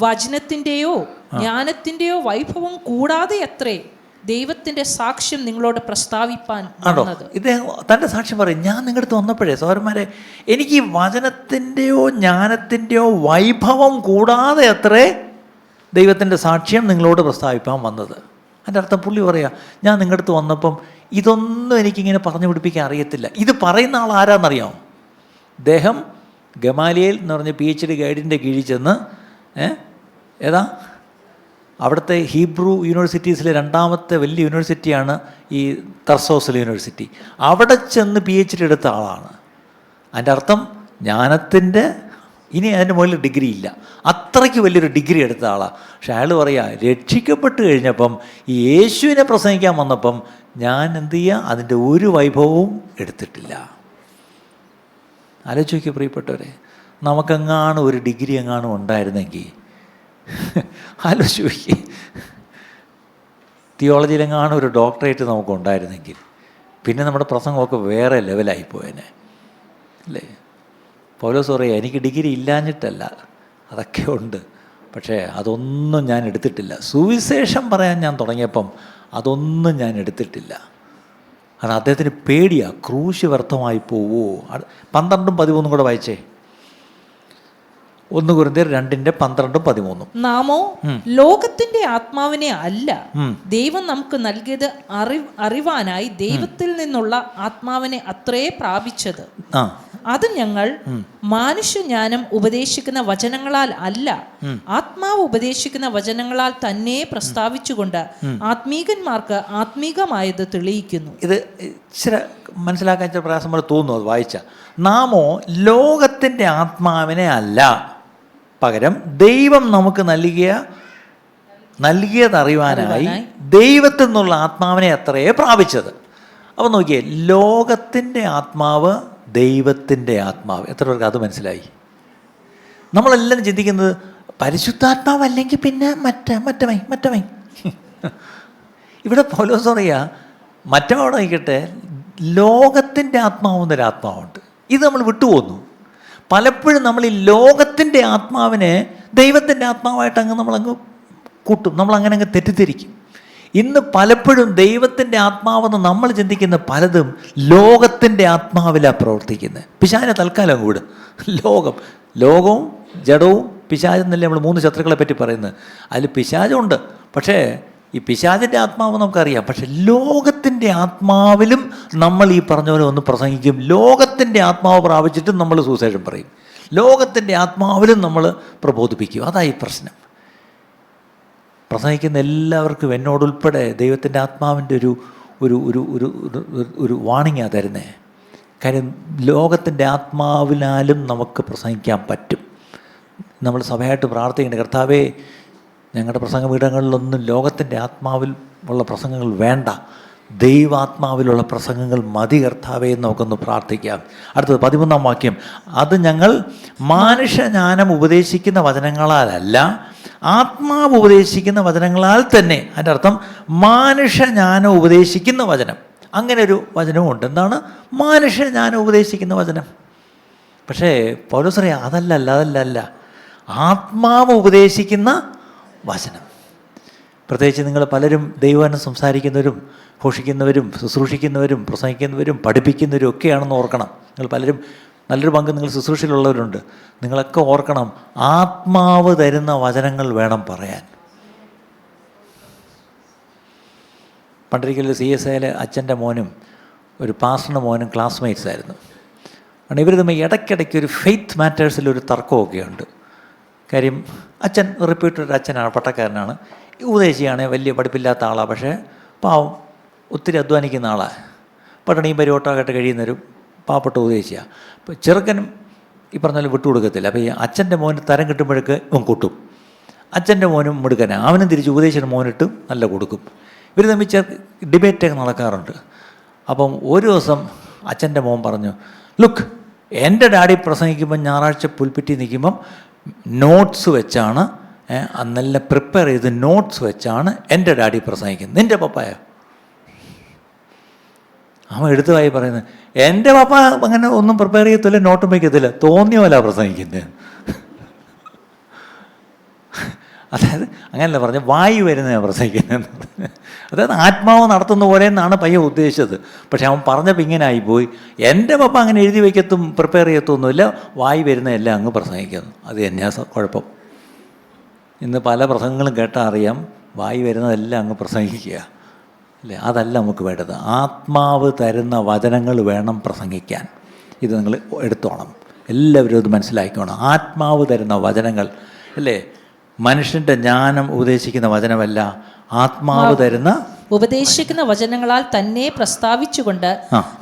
വചനത്തിൻ്റെയോ ജ്ഞാനത്തിൻ്റെയോ വൈഭവം കൂടാതെ അത്രേ ദൈവത്തിന്റെ സാക്ഷ്യം നിങ്ങളോട് പ്രസ്താവിപ്പാൻ വന്നത്. ഇദ്ദേഹം തൻ്റെ സാക്ഷ്യം പറയും, ഞാൻ നിങ്ങളുടെ അടുത്ത് വന്നപ്പോഴേ സഹോദരന്മാരെ, എനിക്ക് ഈ വചനത്തിൻ്റെയോ ജ്ഞാനത്തിൻ്റെയോ വൈഭവം കൂടാതെ അത്രേ ദൈവത്തിൻ്റെ സാക്ഷ്യം നിങ്ങളോട് പ്രസ്താവിപ്പാൻ വന്നത്. അതിൻ്റെ അർത്ഥം പുള്ളി പറയാ, ഞാൻ നിങ്ങളുടെ അടുത്ത് വന്നപ്പം ഇതൊന്നും എനിക്കിങ്ങനെ പറഞ്ഞു പിടിപ്പിക്കാൻ അറിയത്തില്ല. ഇത് പറയുന്ന ആൾ ആരാന്നറിയാമോ? അദ്ദേഹം ഗമാലിയേൽ എന്ന് പറഞ്ഞ PhD ഗൈഡിൻ്റെ കീഴിൽ ചെന്ന് ഏതാ അവിടുത്തെ ഹീബ്രു യൂണിവേഴ്സിറ്റീസിലെ 2ാമത്തെ വലിയ യൂണിവേഴ്സിറ്റിയാണ് ഈ തർസോസിലെ യൂണിവേഴ്സിറ്റി. അവിടെ ചെന്ന് PhD എടുത്ത ആളാണ്. അതിൻ്റെ അർത്ഥം ജ്ഞാനത്തിൻ്റെ ഇനി അതിൻ്റെ മുകളിൽ ഡിഗ്രി ഇല്ല, അത്രയ്ക്ക് വലിയൊരു ഡിഗ്രി എടുത്ത ആളാണ്. പക്ഷെ അയാൾ പറയാ, രക്ഷിക്കപ്പെട്ട് കഴിഞ്ഞപ്പം ഈ യേശുവിനെ പ്രസംഗിക്കാൻ വന്നപ്പം ഞാൻ എന്ത് ചെയ്യുക, അതിൻ്റെ ഒരു വൈഭവവും എടുത്തിട്ടില്ല. ആലോചിച്ച് നോക്കിയ പ്രിയപ്പെട്ടവരെ, നമുക്കെങ്ങാനും ഒരു ഡിഗ്രി എങ്ങാനും ഉണ്ടായിരുന്നെങ്കിൽ ആലോചിച്ച് നോക്കി, തിയോളജിയിലെങ്ങാനും ഒരു ഡോക്ടറേറ്റ് നമുക്ക് ഉണ്ടായിരുന്നെങ്കിൽ പിന്നെ നമ്മുടെ പ്രസംഗമൊക്കെ വേറെ ലെവലായിപ്പോയേനെ അല്ലേ? പൗലോസ് പറയാ, എനിക്ക് ഡിഗ്രി ഇല്ലാഞ്ഞിട്ടല്ല, അതൊക്കെ ഉണ്ട്, പക്ഷേ അതൊന്നും ഞാൻ എടുത്തിട്ടില്ല. സുവിശേഷം പറയാൻ ഞാൻ തുടങ്ങിയപ്പം അതൊന്നും ഞാൻ എടുത്തിട്ടില്ല. കാരണം അദ്ദേഹത്തിന് പേടിയാണ്, ക്രൂശ് വ്യർത്ഥമായി പോവോ. 12ഉം 13ഉം കൂടെ വായിച്ചേ. 1 കൊരിന്ത്യർ 2:12-13. നാമോ ലോകത്തിന്റെ ആത്മാവിനെ അല്ല, ദൈവം നമുക്ക് നൽകിയത് അറിവാനായി ദൈവത്തിൽ നിന്നുള്ള ആത്മാവിനെ അത്രേ പ്രാപിച്ചത്. അത് ഞങ്ങൾ മാനുഷ്യജ്ഞാനം ഉപദേശിക്കുന്ന വചനങ്ങളാൽ അല്ല, ആത്മാവ് ഉപദേശിക്കുന്ന വചനങ്ങളാൽ തന്നെ പ്രസ്താവിച്ചുകൊണ്ട് ആത്മീകന്മാർക്ക് ആത്മീകമായത് തെളിയിക്കുന്നു. ഇത് ഇച്ചിരി മനസ്സിലാക്കാൻ ഇച്ചിരി പ്രയാസം പോലെ തോന്നുന്നു അത് വായിച്ച. നാമോ ലോകത്തിൻ്റെ ആത്മാവിനെ അല്ല, പകരം ദൈവം നമുക്ക് നൽകിയതറിവാനായി ദൈവത്തിൽ നിന്നുള്ള ആത്മാവിനെ അത്രയേ പ്രാപിച്ചത്. അപ്പം നോക്കിയേ, ലോകത്തിൻ്റെ ആത്മാവ്, ദൈവത്തിൻ്റെ ആത്മാവ്. എത്ര പേർക്ക് അത് മനസ്സിലായി? നമ്മളെല്ലാം ചിന്തിക്കുന്നത് പരിശുദ്ധാത്മാവല്ലെങ്കിൽ പിന്നെ മറ്റവൻ. ഇവിടെ പൗലോസ് പറയാ, മറ്റവിടെ നിൽക്കട്ടെ, ലോകത്തിൻ്റെ ആത്മാവെന്നൊരു ആത്മാവുണ്ട്. ഇത് നമ്മൾ വിട്ടുപോകുന്നു. പലപ്പോഴും നമ്മൾ ഈ ലോകത്തിൻ്റെ ആത്മാവിനെ ദൈവത്തിൻ്റെ ആത്മാവായിട്ട് നമ്മളങ്ങ് കൂട്ടും, നമ്മളങ്ങനെ അങ്ങ് തെറ്റിദ്ധരിക്കും. ഇന്ന് പലപ്പോഴും ദൈവത്തിൻ്റെ ആത്മാവെന്ന് നമ്മൾ ചിന്തിക്കുന്ന പലതും ലോകത്തിൻ്റെ ആത്മാവിലാണ് പ്രവർത്തിക്കുന്നത്. പിശാചിനെ തൽക്കാലം കൂട്. ലോകവും ജഡവും പിശാചെന്നല്ലേ നമ്മൾ 3 ശത്രുക്കളെ പറ്റി പറയുന്നത്. അതിൽ പിശാചുണ്ട്, പക്ഷേ ഈ പിശാചിൻ്റെ ആത്മാവ് നമുക്കറിയാം. പക്ഷെ ലോകത്തിൻ്റെ ആത്മാവിലും നമ്മൾ ഈ പറഞ്ഞ പോലെ ഒന്ന് പ്രസംഗിക്കും. ലോകത്തിൻ്റെ ആത്മാവ് പ്രാപിച്ചിട്ടും നമ്മൾ സുവിശേഷം പറയും. ലോകത്തിൻ്റെ ആത്മാവിലും നമ്മൾ പ്രബോധിപ്പിക്കും. അതായി പ്രശ്നം. പ്രസംഗിക്കുന്ന എല്ലാവർക്കും എന്നോടുൾപ്പെടെ ദൈവത്തിൻ്റെ ആത്മാവിൻ്റെ ഒരു ഒരു ഒരു ഒരു ഒരു വാണിങ്ങാണ് തരുന്നത്. കാര്യം ലോകത്തിൻ്റെ ആത്മാവിനാലും നമുക്ക് പ്രസംഗിക്കാൻ പറ്റും. നമ്മൾ സഭയായിട്ട് പ്രാർത്ഥിക്കേണ്ട, കർത്താവേ, ഞങ്ങളുടെ പ്രസംഗപീഠങ്ങളിലൊന്നും ലോകത്തിൻ്റെ ആത്മാവിൽ ഉള്ള പ്രസംഗങ്ങൾ വേണ്ട, ദൈവാത്മാവിലുള്ള പ്രസംഗങ്ങൾ മതി കർത്താവേ എന്ന് നമുക്കൊന്ന് പ്രാർത്ഥിക്കാം. അടുത്തത് 13-ാം വാക്യം. അത് ഞങ്ങൾ മാനുഷ്യജ്ഞാനം ഉപദേശിക്കുന്ന വചനങ്ങളാലല്ല, ആത്മാവ് ഉപദേശിക്കുന്ന വചനങ്ങളാൽ തന്നെ. അതിൻ്റെ അർത്ഥം മാനുഷ്യജ്ഞാനം ഉപദേശിക്കുന്ന വചനം. അങ്ങനെ ഒരു വചനവുമുണ്ട്. എന്താണ് മാനുഷ്യജ്ഞാനം ഉപദേശിക്കുന്ന വചനം? പക്ഷേ പൗലോസ് പറയാ, അതല്ല, ആത്മാവ് ഉപദേശിക്കുന്ന വചനം. പ്രത്യേകിച്ച് നിങ്ങൾ പലരും ദൈവവചനം സംസാരിക്കുന്നവരും ഘോഷിക്കുന്നവരും ശുശ്രൂഷിക്കുന്നവരും പ്രസംഗിക്കുന്നവരും പഠിപ്പിക്കുന്നവരും ഒക്കെയാണെന്ന് ഓർക്കണം. നിങ്ങൾ പലരും നല്ലൊരു പങ്ക് നിങ്ങൾ ശുശ്രൂഷയിലുള്ളവരുണ്ട്. നിങ്ങളൊക്കെ ഓർക്കണം, ആത്മാവ് തരുന്ന വചനങ്ങൾ വേണം പറയാൻ. പണ്ടൊരിക്കലും CSIയിലെ അച്ഛൻ്റെ മോനും ഒരു പാസ്റ്ററിൻ്റെ മോനും ക്ലാസ്മേറ്റ്സ് ആയിരുന്നു. കാരണം ഇവർ തമ്മിൽ ഇടയ്ക്കിടയ്ക്ക് ഒരു ഫെയ്ത്ത് മാറ്റേഴ്സിലൊരു തർക്കമൊക്കെ ഉണ്ട്. കാര്യം അച്ഛൻ റിപ്പീറ്റഡ് അച്ഛനാണ്, പട്ടക്കാരനാണ്, ഉപദേശിയാണ്, വലിയ പഠിപ്പില്ലാത്ത ആളാണ്, പക്ഷേ പാവം ഒത്തിരി അധ്വാനിക്കുന്ന ആളാണ്. പട്ടണിയും പരിവട്ടമായിട്ട് കഴിയുന്നൊരു പാവപ്പെട്ട ഉപദേശിയാണ്. അപ്പോൾ ചെറുക്കനും ഈ പറഞ്ഞാലും വിട്ടുകൊടുക്കത്തില്ല. അപ്പോൾ ഈ അച്ഛൻ്റെ മോന് തരം കിട്ടുമ്പോഴേക്ക് ഇവൻ കൊട്ടും. അച്ഛൻ്റെ മോനും മിടുക്കനാണ്, അവനും തിരിച്ച് ഉപദേശിയുടെ മോനിട്ട് നല്ല കൊടുക്കും. ഇവർ തമ്മിൽ ഡിബേറ്റൊക്കെ നടക്കാറുണ്ട്. അപ്പം ഒരു ദിവസം അച്ഛൻ്റെ മോൻ പറഞ്ഞു, ലുക്ക്, എൻ്റെ ഡാഡി പ്രസംഗിക്കുമ്പം ഞായറാഴ്ച പുൽപ്പിറ്റി നിൽക്കുമ്പം നോട്ട്സ് വെച്ചാണ് നല്ല പ്രിപ്പയർ ചെയ്ത് നോട്ട്സ് വെച്ചാണ് എൻ്റെ ഡാഡി പ്രസംഗിക്കുന്നത്. നിൻ്റെ പപ്പായോ? അവൻ എടുത്തുമായി പറയുന്നത്, എൻ്റെ പപ്പ അങ്ങനെ ഒന്നും പ്രിപ്പയർ ചെയ്യത്തില്ല, നോട്ടും വയ്ക്കത്തില്ല, തോന്നിയ പോലെ പ്രസംഗിക്കുന്നത്. അതായത് അങ്ങനല്ല പറഞ്ഞ വായു വരുന്നതാണ് പ്രസംഗിക്കുന്നത്. അതായത് ആത്മാവ് നടത്തുന്ന പോലെ എന്നാണ് പയ്യൻ ഉദ്ദേശിച്ചത്. പക്ഷെ അവൻ പറഞ്ഞപ്പോൾ ഇങ്ങനെ ആയിപ്പോയി, എൻ്റെ പപ്പ അങ്ങനെ എഴുതി വയ്ക്കത്തും പ്രിപ്പയർ ചെയ്യത്തൊന്നുമില്ല, വായു വരുന്നതെല്ലാം അങ്ങ് പ്രസംഗിക്കുന്നു. അത് തന്നെയാണ് കുഴപ്പം. ഇന്ന് പല പ്രസംഗങ്ങളും കേട്ടാൽ അറിയാം, വായു വരുന്നതെല്ലാം അങ്ങ് പ്രസംഗിക്കുക അല്ലേ? അതല്ല നമുക്ക് വേണ്ടത്. ആത്മാവ് തരുന്ന വചനങ്ങൾ വേണം പ്രസംഗിക്കാൻ. ഇത് നിങ്ങൾ എടുത്തോണം, എല്ലാവരും ഇത് മനസ്സിലാക്കിക്കോണം. ആത്മാവ് തരുന്ന വചനങ്ങൾ അല്ലേ? മനുഷ്യൻ്റെ ജ്ഞാനം ഉപദേശിക്കുന്ന വചനമല്ല, ആത്മാവ് തരുന്ന ഉപദേശിക്കുന്ന വചനങ്ങളാൽ തന്നെ പ്രസ്താവിച്ചുകൊണ്ട്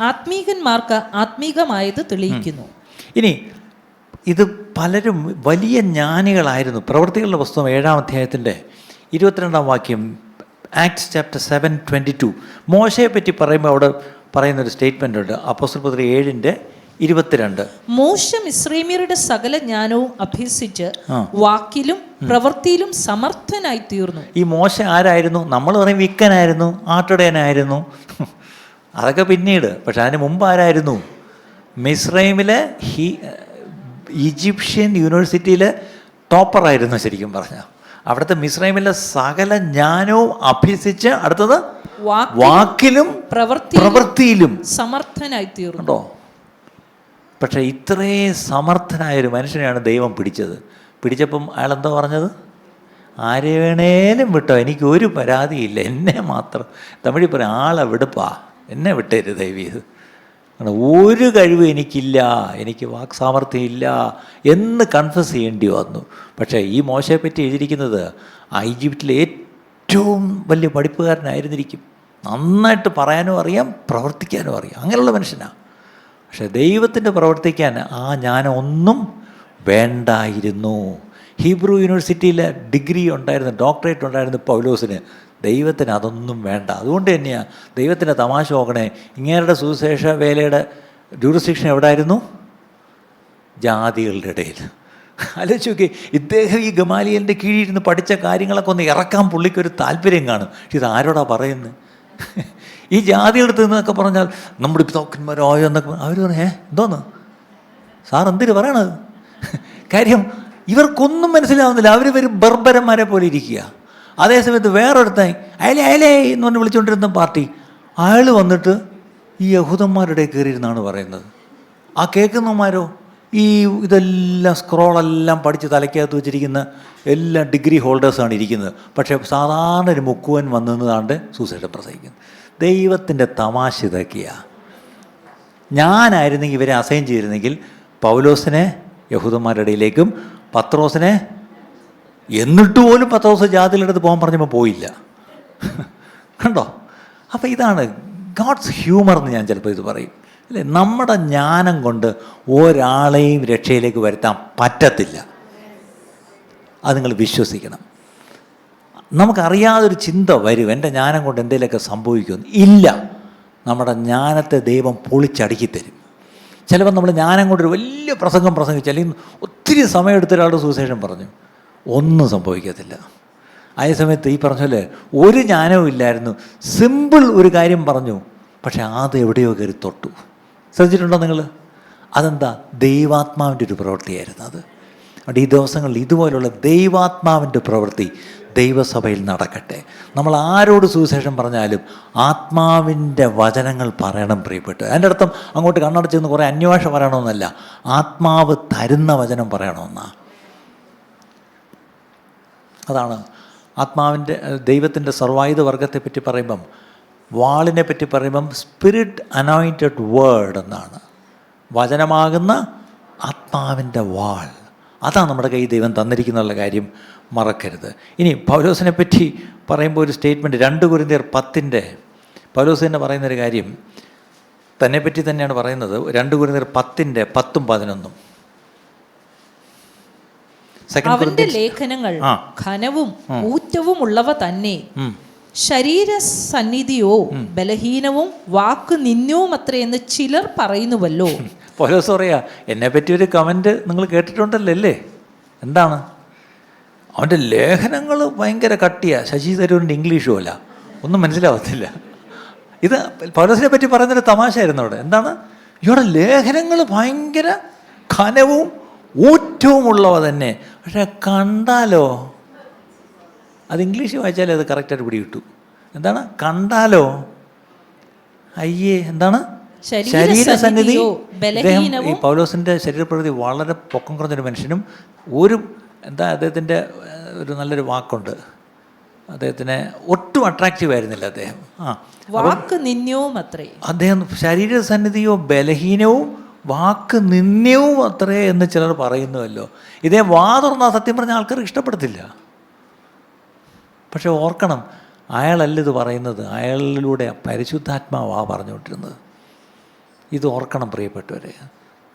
ആത്മീകന്മാർക്ക് ആത്മീകമായത് തെളിയിക്കുന്നു. ഇനി ഇത് പലരും വലിയ ജ്ഞാനികളായിരുന്നു. പ്രവൃത്തികളുടെ പുസ്തകം 7-ാം അധ്യായത്തിൻ്റെ 22-ാം വാക്യം, ആക്ട്സ് ചാപ്റ്റർ 7:22, മോശയെ പറ്റി പറയുമ്പോൾ അവിടെ പറയുന്നൊരു സ്റ്റേറ്റ്മെൻ്റ് ഉണ്ട്. അപ്പോസ്തലപ്രവൃത്തി 7:22. മോശ മിസ്രൈമ്യരുടെ സകല ജ്ഞാനവും അഭ്യസിച്ച് വാക്കിലും പ്രവൃത്തിയിലും സമർത്ഥനായി തീർന്നു. ഈ മോശ ആരായിരുന്നു? നമ്മൾ പറയും വിക്കനായിരുന്നു, ആട്ടിടയനായിരുന്നു, അതൊക്കെ പിന്നീട്. പക്ഷെ അതിന് മുമ്പ് ആരായിരുന്നു? മിസ്രൈമിലെ ഈജിപ്ഷ്യൻ യൂണിവേഴ്സിറ്റിയിലെ ടോപ്പറായിരുന്നു ശരിക്കും പറഞ്ഞാൽ. അവിടുത്തെ മിസ്രൈമിലെ സകല ജ്ഞാനവും അഭ്യസിച്ച് അടുത്തത് വാക്കിലും പ്രവൃത്തിയിലും സമർത്ഥനായി തീർന്നു. ഉണ്ടോ? പക്ഷേ ഇത്രയും സമർത്ഥനായൊരു മനുഷ്യനെയാണ് ദൈവം പിടിച്ചത്. പിടിച്ചപ്പം അയാളെന്തോ പറഞ്ഞത്? ആരെ വേണേലും വിട്ടോ, എനിക്ക് ഒരു പരാതിയില്ല, എന്നെ മാത്രം. തമിഴിൽ പറയാം, ആളെ വിടുപ്പാ, എന്നെ വിട്ടേര് ദൈവീത്, ഒരു കഴിവ് എനിക്കില്ല, എനിക്ക് വാക് സാമർഥ്യം ഇല്ല എന്ന് കൺഫസ് ചെയ്യേണ്ടി വന്നു. പക്ഷേ ഈ മോശയെ പറ്റി എഴുതിയിരിക്കുന്നത് ഈജിപ്തിലെ ഏറ്റവും വലിയ പഠിപ്പുകാരനായിരുന്നിരിക്കും. നന്നായിട്ട് പറയാനും അറിയാം, പ്രവർത്തിക്കാനും അറിയാം, അങ്ങനെയുള്ള മനുഷ്യനാണ്. പക്ഷേ ദൈവത്തിൻ്റെ പ്രവർത്തിക്കാൻ ആ ജ്ഞാനം ഒന്നും വേണ്ടായിരുന്നു. ഹീബ്രു യൂണിവേഴ്സിറ്റിയിലെ ഡിഗ്രി ഉണ്ടായിരുന്നു, ഡോക്ടറേറ്റ് ഉണ്ടായിരുന്നു പൗലോസിന്. ദൈവത്തിന് അതൊന്നും വേണ്ട. അതുകൊണ്ട് തന്നെയാണ് ദൈവത്തിൻ്റെ തമാശ നോക്കണേ, ഇങ്ങേരുടെ സുവിശേഷ വേലയുടെ ജൂറിസ്ഡിക്ഷൻ എവിടെയായിരുന്നു? ജാതികളുടെ ഇടയിൽ. ആലോചിച്ച് നോക്കി, ഇദ്ദേഹം ഈ ഗമാലിയലിൻ്റെ കീഴിലിരുന്ന് പഠിച്ച കാര്യങ്ങളൊക്കെ ഒന്ന് ഇറക്കാൻ പുള്ളിക്കൊരു താല്പര്യം കാണും. പക്ഷെ ഇത് ആരോടാ പറയുന്നത്? ഈ ജാതിയെടുത്ത് നിന്നൊക്കെ പറഞ്ഞാൽ നമ്മുടെ പിതാക്കന്മാരായോ എന്നൊക്കെ അവർ പറഞ്ഞു, എന്തോന്ന് സാർ എന്തിനു പറയണത്? കാര്യം ഇവർക്കൊന്നും മനസ്സിലാവുന്നില്ല. അവർ വരും ബർബരന്മാരെ പോലെ ഇരിക്കുക. അതേസമയത്ത് വേറൊരുത്തൻ അയലേ എന്ന് പറഞ്ഞ് വിളിച്ചുകൊണ്ടിരുന്ന പാർട്ടി, അയാൾ വന്നിട്ട് ഈ യഹൂദന്മാരുടെ കയറിയിരുന്നാണ് പറയുന്നത്. ആ കേൾക്കുന്നവന്മാരോ ഈ ഇതെല്ലാം സ്ക്രോളെല്ലാം പഠിച്ച് തലയ്ക്കകത്ത് വെച്ചിരിക്കുന്ന എല്ലാ ഡിഗ്രി ഹോൾഡേഴ്സാണ് ഇരിക്കുന്നത്. പക്ഷേ സാധാരണ ഒരു മുക്കുവൻ വന്നതാണ്ട് സൂസൈഡ് പ്രസംഗിക്കുന്നത്. ദൈവത്തിൻ്റെ തമാശ ഇതൊക്കെയാണ്. ഞാനായിരുന്നെങ്കിൽ ഇവരെ അസൈൻ ചെയ്തിരുന്നെങ്കിൽ പൗലോസിനെ യഹൂദന്മാരുടെ ഇടയിലേക്കും പത്രോസിനെ, എന്നിട്ട് പോലും പത്രോസ് ജാതിയിലെടുത്ത് പോകാൻ പറഞ്ഞപ്പോൾ പോയില്ല. കണ്ടോ? അപ്പോൾ ഇതാണ് ഗോഡ്സ് ഹ്യൂമർ എന്ന് ഞാൻ ചിലപ്പോൾ ഇത് പറയും അല്ലേ. നമ്മുടെ ജ്ഞാനം കൊണ്ട് ഒരാളെയും രക്ഷയിലേക്ക് വരുത്താൻ പറ്റത്തില്ല. അത് നിങ്ങൾ വിശ്വസിക്കണം. നമുക്കറിയാതൊരു ചിന്ത വരും, എൻ്റെ ജ്ഞാനം കൊണ്ട് എന്തെങ്കിലുമൊക്കെ സംഭവിക്കുമെന്ന്. ഇല്ല, നമ്മുടെ ജ്ഞാനത്തെ ദൈവം പൊളിച്ചടുക്കി തരും. ചിലപ്പോൾ നമ്മൾ ജ്ഞാനം കൊണ്ടൊരു വലിയ പ്രസംഗം പ്രസംഗിച്ചു, അല്ലെങ്കിൽ ഒത്തിരി സമയം എടുത്തൊരാളുടെ സുവിശേഷം പറഞ്ഞു, ഒന്നും സംഭവിക്കത്തില്ല. അതേ സമയത്ത് ഈ പറഞ്ഞല്ലേ ഒരു ജ്ഞാനവും ഇല്ലായിരുന്നു, സിമ്പിൾ ഒരു കാര്യം പറഞ്ഞു, പക്ഷെ അത് എവിടെയോ കയറി തൊട്ടു. ശ്രദ്ധിച്ചിട്ടുണ്ടോ നിങ്ങൾ? അതെന്താ? ദൈവാത്മാവിൻ്റെ ഒരു പ്രവൃത്തിയായിരുന്നു അത്. അതുകൊണ്ട് ഈ ദിവസങ്ങളിൽ ഇതുപോലുള്ള ദൈവാത്മാവിൻ്റെ പ്രവൃത്തി ദൈവസഭയിൽ നടക്കട്ടെ. നമ്മൾ ആരോട് സുവിശേഷം പറഞ്ഞാലും ആത്മാവിൻ്റെ വചനങ്ങൾ പറയണം പ്രിയപ്പെട്ടു. അതിൻ്റെ അർത്ഥം അങ്ങോട്ട് കണ്ണടച്ചെന്ന് കുറേ അന്വേഷ പറയണമെന്നല്ല, ആത്മാവ് തരുന്ന വചനം പറയണമെന്നാണ്. അതാണ് ആത്മാവിൻ്റെ ദൈവത്തിൻ്റെ സർവായുധ വർഗത്തെപ്പറ്റി പറയുമ്പം, വാളിനെ പറ്റി പറയുമ്പം സ്പിരിറ്റ് അനോയിൻറ്റഡ് വേർഡ് എന്നാണ്. വചനമാകുന്ന ആത്മാവിൻ്റെ വാൾ, അതാണ് നമ്മുടെ കയ്യിൽ ദൈവം തന്നിരിക്കുന്നുള്ള കാര്യം മറക്കരുത്. ഇനി പൗലോസിനെ പറ്റി പറയുമ്പോൾ ഒരു സ്റ്റേറ്റ്മെൻറ്റ് 2 കൊരിന്ത്യർ 10 പൗലോസ് തന്നെ പറയുന്നൊരു കാര്യം തന്നെപ്പറ്റി തന്നെയാണ് പറയുന്നത്. 2 കൊരിന്ത്യർ 10:10-11 അവന്റെ ലേഖനങ്ങൾ ഘനവും ഊറ്റവും ഉള്ളവ തന്നെ, ശരീര സന്നിധിയോ ബലഹീനവും വാക്ക് നിന്യവും അത്രയെന്ന് ചിലർ പറയുന്നുവല്ലോ. പൗലോസ് പറയാ, എന്നെ പറ്റി ഒരു കമൻറ്റ് നിങ്ങൾ കേട്ടിട്ടുണ്ടല്ലോ അല്ലേ? എന്താണ്? അവൻ്റെ ലേഖനങ്ങൾ ഭയങ്കര കട്ടിയാണ്. ശശി തരൂരിൻ്റെ ഇംഗ്ലീഷും അല്ല, ഒന്നും മനസ്സിലാവത്തില്ല. ഇത് പൗലോസിനെ പറ്റി പറയുന്നൊരു തമാശയായിരുന്നു അവിടെ. എന്താണ്? ഇവരുടെ ലേഖനങ്ങൾ ഭയങ്കര ഘനവും ഊറ്റവുമുള്ളവ തന്നെ, പക്ഷെ കണ്ടാലോ, അത് ഇംഗ്ലീഷിൽ വായിച്ചാലേ അത് കറക്റ്റായിട്ട് പിടി കിട്ടു. എന്താണ്? കണ്ടാലോ അയ്യേ, എന്താണ്? ശരീരസന്നിധി. അദ്ദേഹം ഈ പൗലോസിൻ്റെ ശരീരപ്രകൃതി വളരെ പൊക്കം കുറഞ്ഞൊരു മനുഷ്യനും അദ്ദേഹത്തിൻ്റെ ഒരു നല്ലൊരു വാക്കുണ്ട്, അദ്ദേഹത്തിന് ഒട്ടും അട്രാക്റ്റീവ് ആയിരുന്നില്ല അദ്ദേഹം. വാക്ക് നിന്ദ്യവും അത്രേ. അദ്ദേഹം ശരീരസന്നിധിയോ ബലഹീനവും വാക്ക് നിന്ദ്യവും അത്രേ എന്ന് ചിലർ പറയുന്നുവല്ലോ. ഇതേ തുറന്നാൽ സത്യം പറഞ്ഞ ആൾക്കാർക്ക് ഇഷ്ടപ്പെടത്തില്ല. പക്ഷെ ഓർക്കണം, അയാളല്ല ഇത് പറയുന്നത്, അയാളിലൂടെ പരിശുദ്ധാത്മാവാ പറഞ്ഞുകൊണ്ടിരുന്നത്. ഇത് ഓർക്കണം പ്രിയപ്പെട്ടവരെ.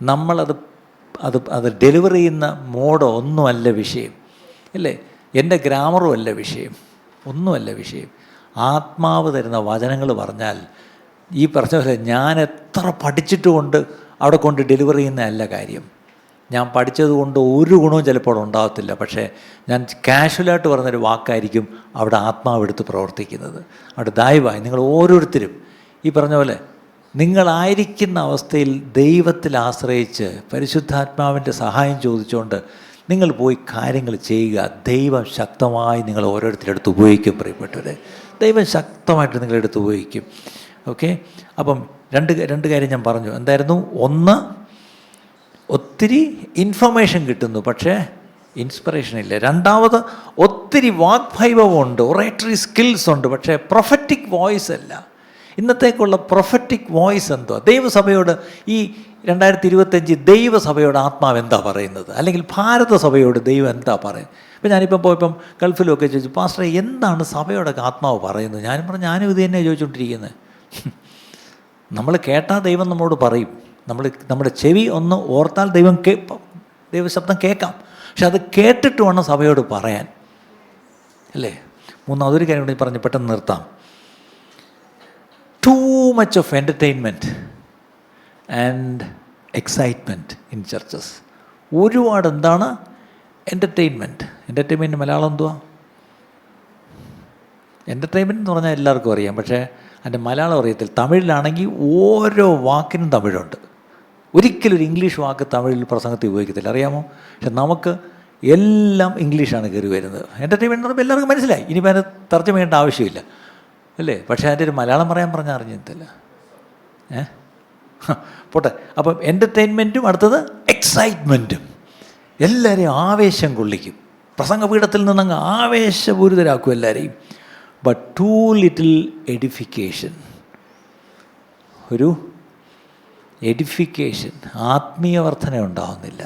നമ്മളത് ഡെലിവർ ചെയ്യുന്ന മോഡോ ഒന്നുമല്ല വിഷയം, അല്ലേ? എൻ്റെ ഗ്രാമറും അല്ല വിഷയം, ഒന്നുമല്ല വിഷയം. ആത്മാവ് തരുന്ന വചനങ്ങൾ പറഞ്ഞാൽ, ഈ പറഞ്ഞ പോലെ ഞാൻ എത്ര പഠിച്ചിട്ടുകൊണ്ട് അവിടെ കൊണ്ട് ഡെലിവർ ചെയ്യുന്നതല്ല കാര്യം. ഞാൻ പഠിച്ചതുകൊണ്ട് ഒരു ഗുണവും ചിലപ്പോൾ ഉണ്ടാകത്തില്ല, പക്ഷേ ഞാൻ കാഷ്വലായിട്ട് പറഞ്ഞൊരു വാക്കായിരിക്കും അവിടെ ആത്മാവ് എടുത്ത് പ്രവർത്തിക്കുന്നത്. അവിടെ ദയവായി നിങ്ങൾ ഓരോരുത്തരും ഈ പറഞ്ഞ പോലെ നിങ്ങളായിരിക്കുന്ന അവസ്ഥയിൽ ദൈവത്തിൽ ആശ്രയിച്ച് പരിശുദ്ധാത്മാവിൻ്റെ സഹായം ചോദിച്ചുകൊണ്ട് നിങ്ങൾ പോയി കാര്യങ്ങൾ ചെയ്യുക. ദൈവം ശക്തമായി നിങ്ങൾ ഓരോരുത്തരെടുത്ത് ഉപയോഗിക്കും പ്രിയപ്പെട്ടവരെ. ദൈവം ശക്തമായിട്ട് നിങ്ങളെടുത്ത് ഉപയോഗിക്കും. ഓക്കെ, അപ്പം രണ്ട് കാര്യം ഞാൻ പറഞ്ഞു. എന്തായിരുന്നു? ഒന്ന്, ഒത്തിരി ഇൻഫർമേഷൻ കിട്ടുന്നു, പക്ഷേ ഇൻസ്പിറേഷൻ ഇല്ല. രണ്ടാമത്, ഒത്തിരി വാഗ്വൈഭവമുണ്ട്, ഒറേറ്ററി സ്കിൽസ് ഉണ്ട്, പക്ഷേ പ്രൊഫറ്റിക് വോയിസ് അല്ല. ഇന്നത്തേക്കുള്ള പ്രൊഫറ്റിക് വോയിസ് എന്തോ? ദൈവസഭയോട് ഈ 2025 ദൈവസഭയോട് ആത്മാവ് എന്താ പറയുന്നത്? അല്ലെങ്കിൽ ഭാരത സഭയോട് ദൈവം എന്താ പറയുന്നത്? ഇപ്പം ഞാനിപ്പം പോയപ്പം ഗൾഫിലൊക്കെ ചോദിച്ചു, പാസ്റ്ററെ എന്താണ് സഭയോടൊക്കെ ആത്മാവ് പറയുന്നത്? ഞാനും ഇത് തന്നെ ചോദിച്ചുകൊണ്ടിരിക്കുന്നത്. നമ്മൾ കേട്ടാൽ ദൈവം നമ്മളോട് പറയും. നമ്മുടെ ചെവി ഒന്ന് ഓർത്താൽ ദൈവശബ്ദം കേൾക്കാം. പക്ഷെ അത് കേട്ടിട്ട് വേണം സഭയോട് പറയാൻ, അല്ലേ? മൂന്നാമതൊരു കാര്യം കൂടി പറഞ്ഞ് പെട്ടെന്ന് നിർത്താം. Too much of entertainment and excitement in churches. ഒരുപാട് എന്താണ് എൻ്റർടൈൻമെൻറ്റ് മലയാളം എന്തുവാ? എൻ്റർടൈൻമെൻറ്റ് എന്ന് പറഞ്ഞാൽ എല്ലാവർക്കും അറിയാം, പക്ഷേ അതിൻ്റെ മലയാളം അറിയത്തില്ല. തമിഴിലാണെങ്കിൽ ഓരോ വാക്കിനും തമിഴുണ്ട്. ഒരിക്കലും ഒരു ഇംഗ്ലീഷ് വാക്ക് തമിഴിൽ പ്രസംഗത്തിൽ ഉപയോഗിക്കത്തില്ല, അറിയാമോ? പക്ഷെ നമുക്ക് എല്ലാം ഇംഗ്ലീഷാണ് കയറി വരുന്നത്. എൻ്റർടൈൻമെൻറ്റ് എന്ന് പറയുമ്പോൾ എല്ലാവർക്കും മനസ്സിലായി, ഇനിയിപ്പോൾ അതിന് തർജ്ജമ ചെയ്യേണ്ട ആവശ്യമില്ല, അല്ലേ? പക്ഷേ അതിൻ്റെ ഒരു മലയാളം പറഞ്ഞാൽ അറിഞ്ഞത്തില്ല. പോട്ടെ. അപ്പം എൻ്റർടൈൻമെൻറ്റും അടുത്തത് എക്സൈറ്റ്മെൻറ്റും എല്ലാവരെയും ആവേശം കൊള്ളിക്കും. പ്രസംഗപീഠത്തിൽ നിന്നങ്ങ് ആവേശപൂരിതരാക്കും എല്ലാവരെയും. ബട്ട് ടൂ ലിറ്റിൽ എഡിഫിക്കേഷൻ, ഒരു എഡിഫിക്കേഷൻ, ആത്മീയ വർധന ഉണ്ടാവുന്നില്ല,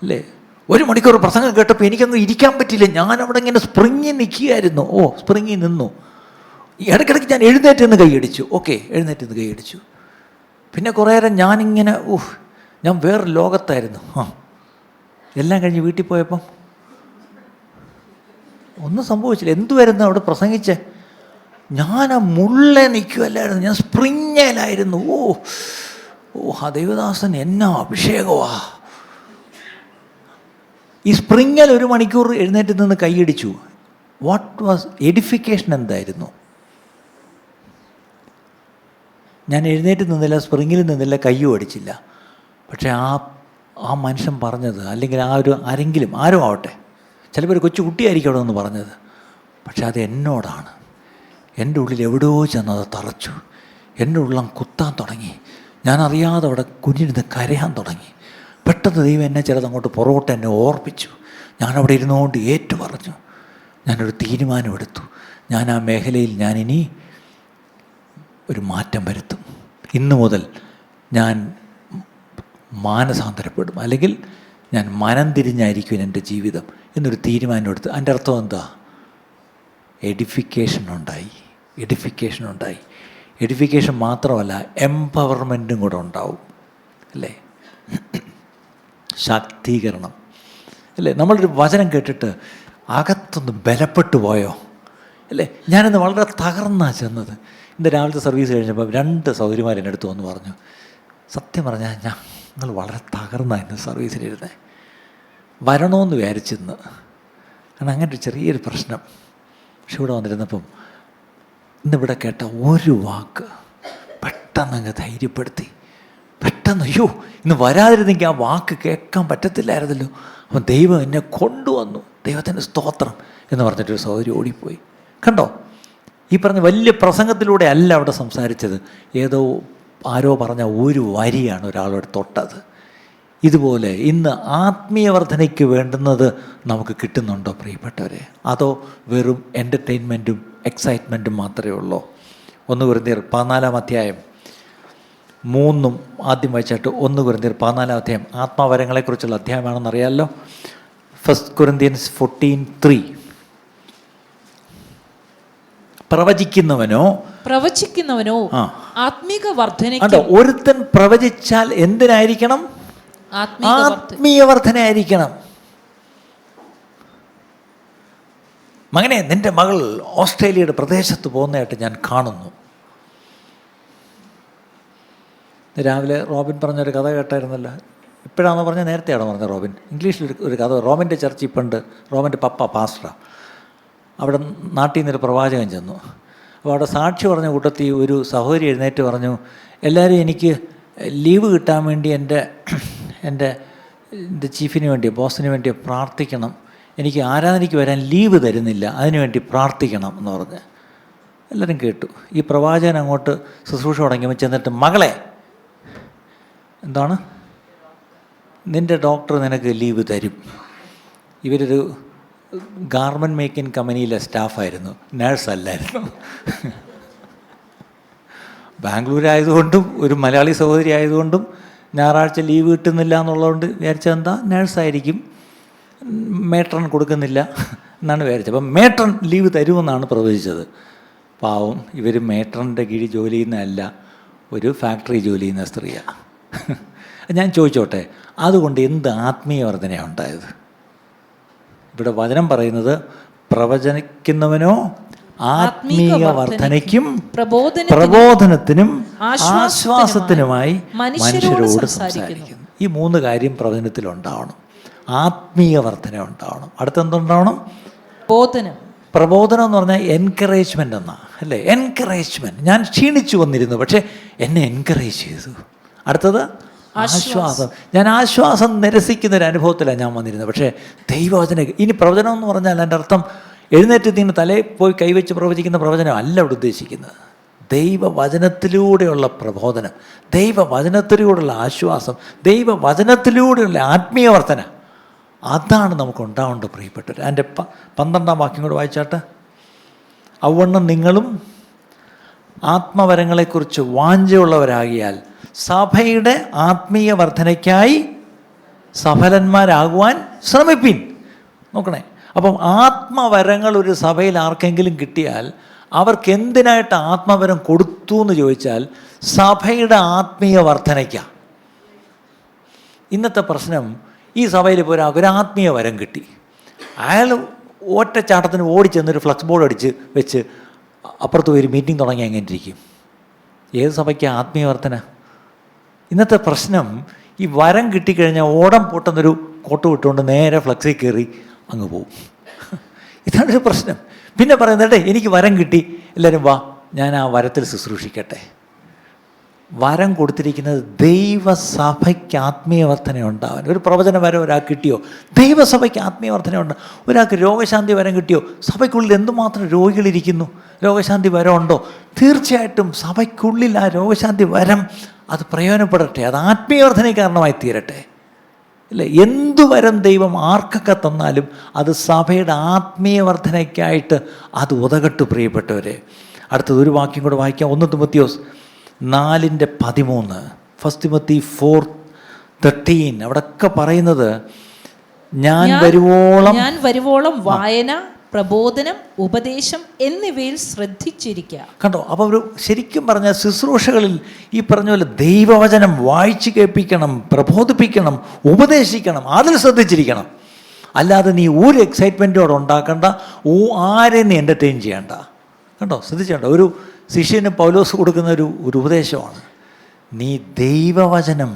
അല്ലേ? 1 മണിക്കൂർ പ്രസംഗം കേട്ടപ്പോൾ എനിക്കങ്ങ് ഇരിക്കാൻ പറ്റില്ല. ഞാൻ അവിടെ ഇങ്ങനെ സ്പ്രിങ്ങി നിൽക്കുകയായിരുന്നു. സ്പ്രിങ്ങി നിന്നു. ഇടയ്ക്കിടയ്ക്ക് ഞാൻ എഴുന്നേറ്റ് നിന്ന് കൈയടിച്ചു. എഴുന്നേറ്റ് നിന്ന് കൈയടിച്ചു. പിന്നെ കുറേ നേരം ഞാനിങ്ങനെ ഞാൻ വേറൊരു ലോകത്തായിരുന്നു. എല്ലാം കഴിഞ്ഞ് വീട്ടിൽ പോയപ്പം ഒന്നും സംഭവിച്ചില്ല. എന്തുവായിരുന്നു അവിടെ പ്രസംഗിച്ചേ? ഞാൻ മുള്ളെ നിൽക്കുമല്ലായിരുന്നു, ഞാൻ സ്പ്രിങ്ങയിലായിരുന്നു. ആ ദൈവദാസൻ എന്നാ അഭിഷേകമാ. ഈ സ്പ്രിങ്ങൽ 1 മണിക്കൂർ എഴുന്നേറ്റ് നിന്ന് കൈയടിച്ചു. What was edification? എന്തായിരുന്നു? ഞാൻ എഴുന്നേറ്റ് നിന്നില്ല, സ്പ്രിങ്ങിൽ നിന്നില്ല, കയ്യും അടിച്ചില്ല. പക്ഷേ ആ മനുഷ്യൻ പറഞ്ഞത്, അല്ലെങ്കിൽ ആരെങ്കിലും ആരോ ആവട്ടെ, ചിലപ്പോൾ ഒരു കൊച്ചു കുട്ടിയായിരിക്കും അവിടെ നിന്ന് പറഞ്ഞത്, പക്ഷെ അത് എന്നോടാണ്. എൻ്റെ ഉള്ളിൽ എവിടെയോ ചെന്നത് തറച്ചു. എൻ്റെ ഉള്ളം കുത്താൻ തുടങ്ങി. ഞാനറിയാതെ അവിടെ കുഞ്ഞിരുന്ന് കരയാൻ തുടങ്ങി. പെട്ടെന്ന് ദൈവം എന്നെ ചിലതങ്ങോട്ട് പുറകോട്ട് എന്നെ ഓർപ്പിച്ചു. ഞാനവിടെ ഇരുന്നുകൊണ്ട് ഏറ്റു പറഞ്ഞു. ഞാനൊരു തീരുമാനമെടുത്തു. ഞാൻ ആ മേഖലയിൽ ഞാനിനി ഒരു മാറ്റം വരുത്തും. ഇന്നു മുതൽ ഞാൻ മാനസാന്തരപ്പെടും, അല്ലെങ്കിൽ ഞാൻ മനം തിരിഞ്ഞായിരിക്കും എൻ്റെ ജീവിതം എന്നൊരു തീരുമാനമെടുത്ത്. അതിൻ്റെ അർത്ഥം എന്താ? എഡിഫിക്കേഷൻ ഉണ്ടായി. എഡിഫിക്കേഷൻ മാത്രമല്ല, എംപവർമെൻറ്റും കൂടെ ഉണ്ടാവും, അല്ലേ? ശാക്തീകരണം, അല്ലേ? നമ്മളൊരു വചനം കേട്ടിട്ട് അകത്തൊന്ന് ബലപ്പെട്ടു പോയോ, അല്ലേ? ഞാനിന്ന് വളരെ തകർന്നാണ് ചെന്നത്. ഇന്ന് രാവിലത്തെ സർവീസ് കഴിഞ്ഞപ്പോൾ 2 സഹോദരിമാർ എൻ്റെ അടുത്ത് വന്ന് പറഞ്ഞു, സത്യം പറഞ്ഞാൽ ഞങ്ങൾ വളരെ തകർന്നാണ് ഇന്ന് സർവീസിലിരുന്നത്. വരണമെന്ന് വിചാരിച്ചിരുന്ന്, കാരണം അങ്ങനെ ഒരു ചെറിയൊരു പ്രശ്നം. പക്ഷെ ഇവിടെ വന്നിരുന്നപ്പം ഇന്നിവിടെ കേട്ട ഒരു വാക്ക് പെട്ടെന്ന് അങ്ങ് ധൈര്യപ്പെടുത്തി. പെട്ടെന്ന് അയ്യോ ഇന്ന് വരാതിരുന്നെങ്കിൽ ആ വാക്ക് കേൾക്കാൻ പറ്റത്തില്ലായിരുന്നല്ലോ. അപ്പം ദൈവം എന്നെ കൊണ്ടുവന്നു, ദൈവത്തിൻ്റെ സ്തോത്രം എന്ന് പറഞ്ഞിട്ടൊരു സഹോദരി ഓടിപ്പോയി. കണ്ടോ, ഈ പറഞ്ഞ വലിയ പ്രസംഗത്തിലൂടെ അല്ല അവിടെ സംസാരിച്ചത്. ഏതോ ആരോ പറഞ്ഞ ഒരു വരിയാണ് ഒരാളോട് തൊട്ടത്. ഇതുപോലെ ഇന്ന് ആത്മീയ വർധനയ്ക്ക് വേണ്ടുന്നത് നമുക്ക് കിട്ടുന്നുണ്ടോ പ്രിയപ്പെട്ടവരെ? അതോ വെറും എൻ്റർടൈൻമെൻറ്റും എക്സൈറ്റ്മെൻറ്റും മാത്രമേ ഉള്ളൂ? 1 കൊരിന്ത്യർ 14 അധ്യായം 3 ആദ്യം വായിച്ചിട്ട് 1 കൊരിന്ത്യർ 14 അധ്യായം ആത്മാവരങ്ങളെക്കുറിച്ചുള്ള അധ്യായമാണെന്ന് അറിയാമല്ലോ. 1 Corinthians 14:3 പ്രവചിക്കുന്നവനോ ആത്മീക വർധനയ്ക്ക്. ഒരുത്തൻ പ്രവചിച്ചാൽ എന്തിനായിരിക്കണം? ആത്മീയ വർധനയായിരിക്കണം. മകനെ, നിന്റെ മകൾ ഓസ്ട്രേലിയയുടെ പ്രദേശത്ത് പോകുന്നതായിട്ട് ഞാൻ കാണുന്നു. രാവിലെ റോബിൻ പറഞ്ഞൊരു കഥ കേട്ടായിരുന്നല്ലോ. ഇപ്പോഴാണെന്ന് പറഞ്ഞാൽ നേരത്തെയാണോ പറഞ്ഞത് റോബിൻ? ഇംഗ്ലീഷിൽ ഒരു കഥ. റോബിൻ്റെ ചർച്ച് ഇപ്പുണ്ട്. റോബിൻ്റെ പപ്പ പാസ്റ്ററാണ്. അവിടെ നാട്ടിൽ നിന്നൊരു പ്രവാചകൻ ചെന്നു. അപ്പോൾ അവിടെ സാക്ഷി പറഞ്ഞ കൂട്ടത്തിൽ ഒരു സഹോദരി എഴുന്നേറ്റ് പറഞ്ഞു, എല്ലാവരും എനിക്ക് ലീവ് കിട്ടാൻ വേണ്ടി എൻ്റെ ചീഫിന് വേണ്ടി, ബോസിന് വേണ്ടി പ്രാർത്ഥിക്കണം. എനിക്ക് ആരാധനയ്ക്ക് വരാൻ ലീവ് തരുന്നില്ല, അതിനുവേണ്ടി പ്രാർത്ഥിക്കണം എന്ന് പറഞ്ഞ് എല്ലാവരും കേട്ടു. ഈ പ്രവാചകൻ അങ്ങോട്ട് ശുശ്രൂഷ തുടങ്ങിയപ്പോൾ ചെന്നിട്ട്, മകളെ, എന്താണ്, നിൻ്റെ ഡോക്ടർ നിനക്ക് ലീവ് തരും. ഇവരൊരു ഗാർമെൻറ്റ് മേക്കിംഗ് കമ്പനിയിലെ സ്റ്റാഫായിരുന്നു, നേഴ്സല്ലായിരുന്നു. ബാംഗ്ലൂരായതുകൊണ്ടും ഒരു മലയാളി സഹോദരി ആയതുകൊണ്ടും ഞായറാഴ്ച ലീവ് കിട്ടുന്നില്ല എന്നുള്ളതുകൊണ്ട് വിചാരിച്ചത് എന്താ, നേഴ്സായിരിക്കും, മേട്രൺ കൊടുക്കുന്നില്ല എന്നാണ് വിചാരിച്ചത്. അപ്പം മേട്രൺ ലീവ് തരുമെന്നാണ് പ്രവചിച്ചത്. പാവം, ഇവർ മേട്രൻ്റെ കീഴിൽ ജോലി ചെയ്യുന്നതല്ല, ഒരു ഫാക്ടറി ജോലി ചെയ്യുന്ന സ്ത്രീയാണ്. ഞാൻ ചോദിച്ചോട്ടെ, അതുകൊണ്ട് എന്ത് ആത്മീയ വർധനയാണ് ഉണ്ടായത്? ഇവിടെ വചനം പറയുന്നത് പ്രവചിക്കുന്നവനോ ആത്മീയ വർധനയ്ക്കും പ്രബോധനത്തിനും ആശ്വാസത്തിനുമായി മനുഷ്യരോട് സംസാരിക്കുന്നു. ഈ 3 കാര്യം പ്രവചനത്തിലുണ്ടാവണം. ആത്മീയ വർധന ഉണ്ടാവണം. അടുത്തെന്തുണ്ടാവണം? പ്രബോധനം എന്ന് പറഞ്ഞാൽ എൻകറേജ്മെൻ്റ് എന്നാണ്, അല്ലേ? എൻകറേജ്മെൻറ്റ്. ഞാൻ ക്ഷീണിച്ചു വന്നിരുന്നു, പക്ഷേ എന്നെ എൻകറേജ് ചെയ്തു. അടുത്തത് ആശ്വാസം. ഞാൻ ആശ്വാസം നിരസിക്കുന്നൊരു അനുഭവത്തിലാണ് ഞാൻ വന്നിരുന്നത്, പക്ഷേ ദൈവവചനം. ഇനി പ്രവചനം എന്ന് പറഞ്ഞാൽ എൻ്റെ അർത്ഥം എഴുന്നേറ്റ് നിന്ന് തലയിൽ പോയി കൈവച്ച് പ്രവചിക്കുന്ന പ്രവചനം അല്ല ഇവിടെ ഉദ്ദേശിക്കുന്നത്. ദൈവവചനത്തിലൂടെയുള്ള പ്രബോധനം, ദൈവവചനത്തിലൂടെയുള്ള ആശ്വാസം, ദൈവവചനത്തിലൂടെയുള്ള ആത്മീയ വർധന, അതാണ് നമുക്ക് ഉണ്ടാവേണ്ടത് പ്രിയപ്പെട്ടവർ. എൻ്റെ 12-ാം വാക്യം കൂടെ വായിച്ചാട്ട്, അവണ്ണം നിങ്ങളും ആത്മവരങ്ങളെക്കുറിച്ച് വാഞ്ചയുള്ളവരാകിയാൽ സഭയുടെ ആത്മീയ വർധനയ്ക്കായി സഫലന്മാരാകുവാൻ ശ്രമിപ്പിൻ. നോക്കണേ, അപ്പം ആത്മവരങ്ങൾ ഒരു സഭയിൽ ആർക്കെങ്കിലും കിട്ടിയാൽ അവർക്ക് എന്തിനായിട്ട് ആത്മവരം കൊടുത്തു എന്ന് ചോദിച്ചാൽ സഭയുടെ ആത്മീയ വർധനയ്ക്കാണ്. ഇന്നത്തെ പ്രശ്നം, ഈ സഭയിൽ ഇപ്പോൾ ഒരു ആത്മീയ വരം കിട്ടി, അയാൾ ഒറ്റച്ചാട്ടത്തിന് ഓടിച്ചെന്നൊരു ഫ്ലക്സ് ബോർഡ് അടിച്ച് വെച്ച് അപ്പുറത്ത് പോയി ഒരു മീറ്റിംഗ് തുടങ്ങി എങ്ങനെ ഇരിക്കും? ഏത് സഭയ്ക്ക് ആത്മീയ വർധന? ഇന്നത്തെ പ്രശ്നം, ഈ വരം കിട്ടിക്കഴിഞ്ഞാൽ ഓടം പൊട്ടുന്നൊരു കോട്ട് വിട്ടുകൊണ്ട് നേരെ ഫ്ലക്സിൽ കയറി അങ്ങ് പോവും. ഇതാണൊരു പ്രശ്നം. പിന്നെ പറയുന്നത്, എനിക്ക് വരം കിട്ടി, എല്ലാവരും വാ, ഞാൻ ആ വരത്തിൽ ശുശ്രൂഷിക്കട്ടെ. വരം കൊടുത്തിരിക്കുന്നത് ദൈവസഭയ്ക്ക് ആത്മീയ വർധന ഉണ്ടാവാൻ. ഒരു പ്രവചന വരം ഒരാൾക്ക് കിട്ടിയോ, ദൈവസഭയ്ക്ക് ആത്മീയ വർധന ഉണ്ട്. ഒരാൾക്ക് രോഗശാന്തി വരം കിട്ടിയോ, സഭയ്ക്കുള്ളിൽ എന്തുമാത്രം രോഗികളിരിക്കുന്നു, രോഗശാന്തി വരം ഉണ്ടോ? തീർച്ചയായിട്ടും സഭയ്ക്കുള്ളിൽ ആ രോഗശാന്തി വരം അത് പ്രയോജനപ്പെടട്ടെ, അത് ആത്മീയ വർധനയ്ക്ക് കാരണമായി തീരട്ടെ, അല്ലേ? എന്തു വരം ദൈവം ആർക്കൊക്കെ തന്നാലും അത് സഭയുടെ ആത്മീയ വർധനയ്ക്കായിട്ട് അത് ഉതകട്ടു പ്രിയപ്പെട്ടവരെ. അടുത്തത് ഒരു വാക്യം കൂടെ വായിക്കാം. 1 തിമോത്തിയോസ് 4:13, 1 Timothy 4:13. അവിടെയൊക്കെ പറയുന്നത്, ഞാൻ വരുവോളം വായന, പ്രബോധനം, ഉപദേശം എന്നിവയിൽ ശ്രദ്ധിച്ചിരിക്കുക. കണ്ടോ? അപ്പോൾ ഒരു ശരിക്കും പറഞ്ഞാൽ ശുശ്രൂഷകളിൽ ഈ പറഞ്ഞ പോലെ ദൈവവചനം വായിച്ച് കേൾപ്പിക്കണം, പ്രബോധിപ്പിക്കണം, ഉപദേശിക്കണം, അതിൽ ശ്രദ്ധിച്ചിരിക്കണം. അല്ലാതെ നീ ഒരു എക്സൈറ്റ്മെൻറ്റോടെ ഉണ്ടാക്കണ്ട, ആരെയും നീ എൻ്റർടൈൻ ചെയ്യണ്ട. കണ്ടോ? ശ്രദ്ധിച്ചേണ്ട. ഒരു ശിഷ്യന് പൗലോസ് കൊടുക്കുന്ന ഒരു ഉപദേശമാണ്, നീ ദൈവവചനം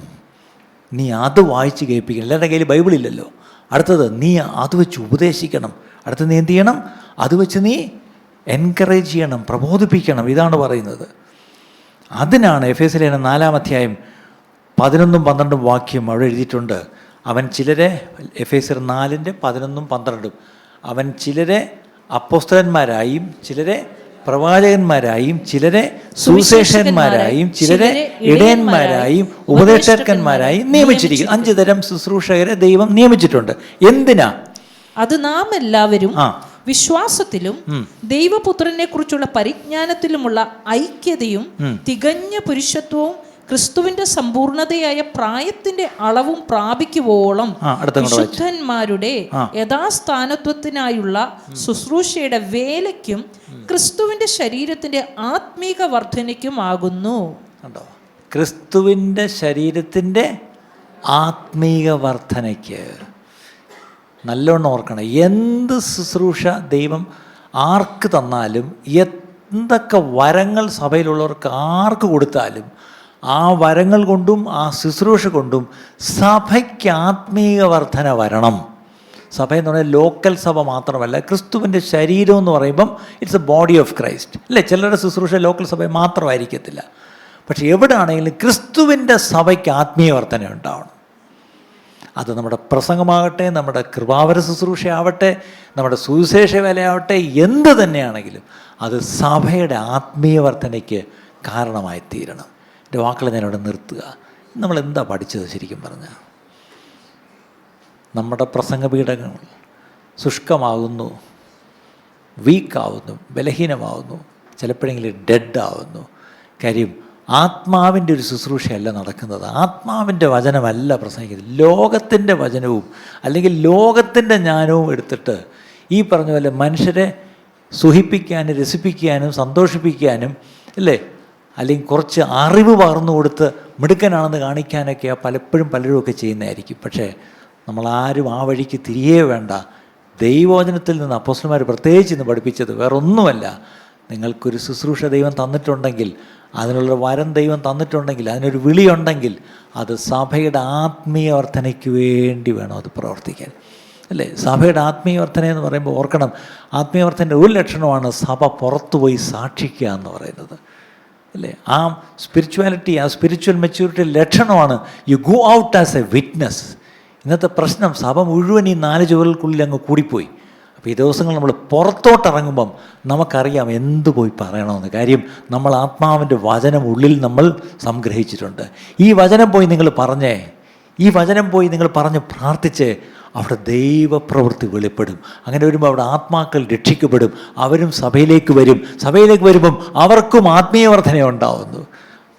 നീ അത് വായിച്ച് കേൾപ്പിക്കണം. എല്ലാവരുടെ കയ്യിൽ ബൈബിളില്ലല്ലോ. അടുത്തത്, നീ അത് വെച്ച് ഉപദേശിക്കണം. അടുത്ത് നീ എന്ത് ചെയ്യണം? അത് വെച്ച് നീ എൻകറേജ് ചെയ്യണം, പ്രബോധിപ്പിക്കണം. ഇതാണ് പറയുന്നത്. അതിനാണ് എഫേസ്യ ലേഖനം 4-ാം അധ്യായം 11-12 വാക്യം അവിടെ എഴുതിയിട്ടുണ്ട്. അവൻ ചിലരെ, എഫേസ്യർ 4:11-12, അവൻ ചിലരെ അപ്പോസ്തലന്മാരായും ചിലരെ പ്രവാചകന്മാരായും ചിലരെ സുവിശേഷകന്മാരായും ചിലരെ ഇടയന്മാരായും ഉപദേഷ്ടാക്കന്മാരായും നിയമിച്ചിരിക്കുന്നു. 5 തരം ശുശ്രൂഷകരെ ദൈവം നിയമിച്ചിട്ടുണ്ട്. എന്തിനാ? അത് നാം എല്ലാവരും വിശ്വാസത്തിലും ദൈവപുത്രനെ കുറിച്ചുള്ള പരിജ്ഞാനത്തിലുമുള്ള ഐക്യതയും തികഞ്ഞ പുരുഷത്വവും ക്രിസ്തുവിന്റെ സമ്പൂർണതയായ പ്രായത്തിന്റെ അളവും പ്രാപിക്കുവോളം വിശുദ്ധന്മാരുടെ യഥാസ്ഥാനത്വത്തിനായുള്ള ശുശ്രൂഷയുടെ വേലയ്ക്കും ക്രിസ്തുവിന്റെ ശരീരത്തിന്റെ ആത്മീക വർധനയ്ക്കുമാകുന്നു. ക്രിസ്തുവിന്റെ ശരീരത്തിന്റെ ആത്മീക വർധനയ്ക്ക്. നല്ലോണം ഓർക്കണം, എന്ത് ശുശ്രൂഷ ദൈവം ആർക്ക് തന്നാലും, എന്തൊക്കെ വരങ്ങൾ സഭയിലുള്ളവർക്ക് ആർക്ക് കൊടുത്താലും, ആ വരങ്ങൾ കൊണ്ടും ആ ശുശ്രൂഷ കൊണ്ടും സഭയ്ക്ക് ആത്മീക വർധന വരണം. സഭ എന്ന് പറഞ്ഞാൽ ലോക്കൽ സഭ മാത്രമല്ല, ക്രിസ്തുവിൻ്റെ ശരീരം എന്ന് പറയുമ്പം it's A body of Christ അല്ലേ. ചിലരുടെ ശുശ്രൂഷ ലോക്കൽ സഭ മാത്രമായിരിക്കത്തില്ല. പക്ഷെ എവിടെയാണെങ്കിലും ക്രിസ്തുവിൻ്റെ സഭയ്ക്ക് ആത്മീയ വർധന ഉണ്ടാവണം. അത് നമ്മുടെ പ്രസംഗമാകട്ടെ, നമ്മുടെ കൃപാവര ശുശ്രൂഷയാവട്ടെ, നമ്മുടെ സുവിശേഷ വേലയാവട്ടെ, എന്ത് തന്നെയാണെങ്കിലും അത് സഭയുടെ ആത്മീയ വർധനയ്ക്ക് കാരണമായി തീരണം. എൻ്റെ വാക്കുകൾ ഞാനിവിടെ നിർത്തുക. നമ്മളെന്താ പഠിച്ചത് ശരിക്കും പറഞ്ഞാൽ? നമ്മുടെ പ്രസംഗപീഠങ്ങൾ ശുഷ്കമാകുന്നു, വീക്കാവുന്നു, ബലഹീനമാവുന്നു, ചിലപ്പോഴെങ്കിലും ഡെഡാവുന്നു. കാര്യം ആത്മാവിൻ്റെ ഒരു ശുശ്രൂഷയല്ല നടക്കുന്നത്. ആത്മാവിൻ്റെ വചനമല്ല പ്രസംഗിക്കുന്നത്. ലോകത്തിൻ്റെ വചനവും അല്ലെങ്കിൽ ലോകത്തിൻ്റെ ജ്ഞാനവും എടുത്തിട്ട് ഈ പറഞ്ഞ പോലെ മനുഷ്യരെ സുഖിപ്പിക്കാനും രസിപ്പിക്കാനും സന്തോഷിപ്പിക്കാനും അല്ലേ, അല്ലെങ്കിൽ കുറച്ച് അറിവ് പകർന്നു കൊടുത്ത് മിടുക്കനാണെന്ന് കാണിക്കാനൊക്കെയാണ് പലപ്പോഴും പലരുമൊക്കെ ചെയ്യുന്നതായിരിക്കും. പക്ഷേ നമ്മളാരും ആ വഴിക്ക് തിരികെ വേണ്ട. ദൈവവചനത്തിൽ നിന്ന് അപ്പോസ്തലന്മാർ പ്രത്യേകിച്ച് ഇന്ന് പഠിപ്പിച്ചത് വേറൊന്നുമല്ല. നിങ്ങൾക്കൊരു ശുശ്രൂഷ ദൈവം തന്നിട്ടുണ്ടെങ്കിൽ, അതിനുള്ള വരം ദൈവം തന്നിട്ടുണ്ടെങ്കിൽ, അതിനൊരു വിളിയുണ്ടെങ്കിൽ, അത് സഭയുടെ ആത്മീയ വർധനയ്ക്ക് വേണ്ടി വേണം അത് പ്രവർത്തിക്കാൻ അല്ലേ. സഭയുടെ ആത്മീയ വർധന എന്ന് പറയുമ്പോൾ ഓർക്കണം, ആത്മീയ വർധനയുടെ ഒരു ലക്ഷണമാണ് സഭ പുറത്തുപോയി സാക്ഷിക്കുക എന്ന് പറയുന്നത് അല്ലേ. ആ സ്പിരിച്വാലിറ്റി, ആ സ്പിരിച്വൽ മെച്യൂരിറ്റി ലക്ഷണമാണ് you go out as A witness. ഇന്നത്തെ പ്രശ്നം സഭ മുഴുവൻ ഈ 4 ചുവരുകൾക്കുള്ളിൽ അങ്ങ് കൂടിപ്പോയി. അപ്പോൾ ഈ ദിവസങ്ങൾ നമ്മൾ പുറത്തോട്ടിറങ്ങുമ്പം നമുക്കറിയാം എന്ത് പോയി പറയണമെന്ന്. കാര്യം നമ്മൾ ആത്മാവിൻ്റെ വചനം ഉള്ളിൽ നമ്മൾ സംഗ്രഹിച്ചിട്ടുണ്ട്. ഈ വചനം പോയി നിങ്ങൾ പറഞ്ഞേ, ഈ വചനം പോയി നിങ്ങൾ പറഞ്ഞ് പ്രാർത്ഥിച്ച് അവിടെ ദൈവപ്രവൃത്തി വെളിപ്പെടും. അങ്ങനെ വരുമ്പോൾ അവിടെ ആത്മാക്കൾ രക്ഷിക്കപ്പെടും, അവരും സഭയിലേക്ക് വരും. സഭയിലേക്ക് വരുമ്പം അവർക്കും ആത്മീയ വർധന ഉണ്ടാവുന്നു.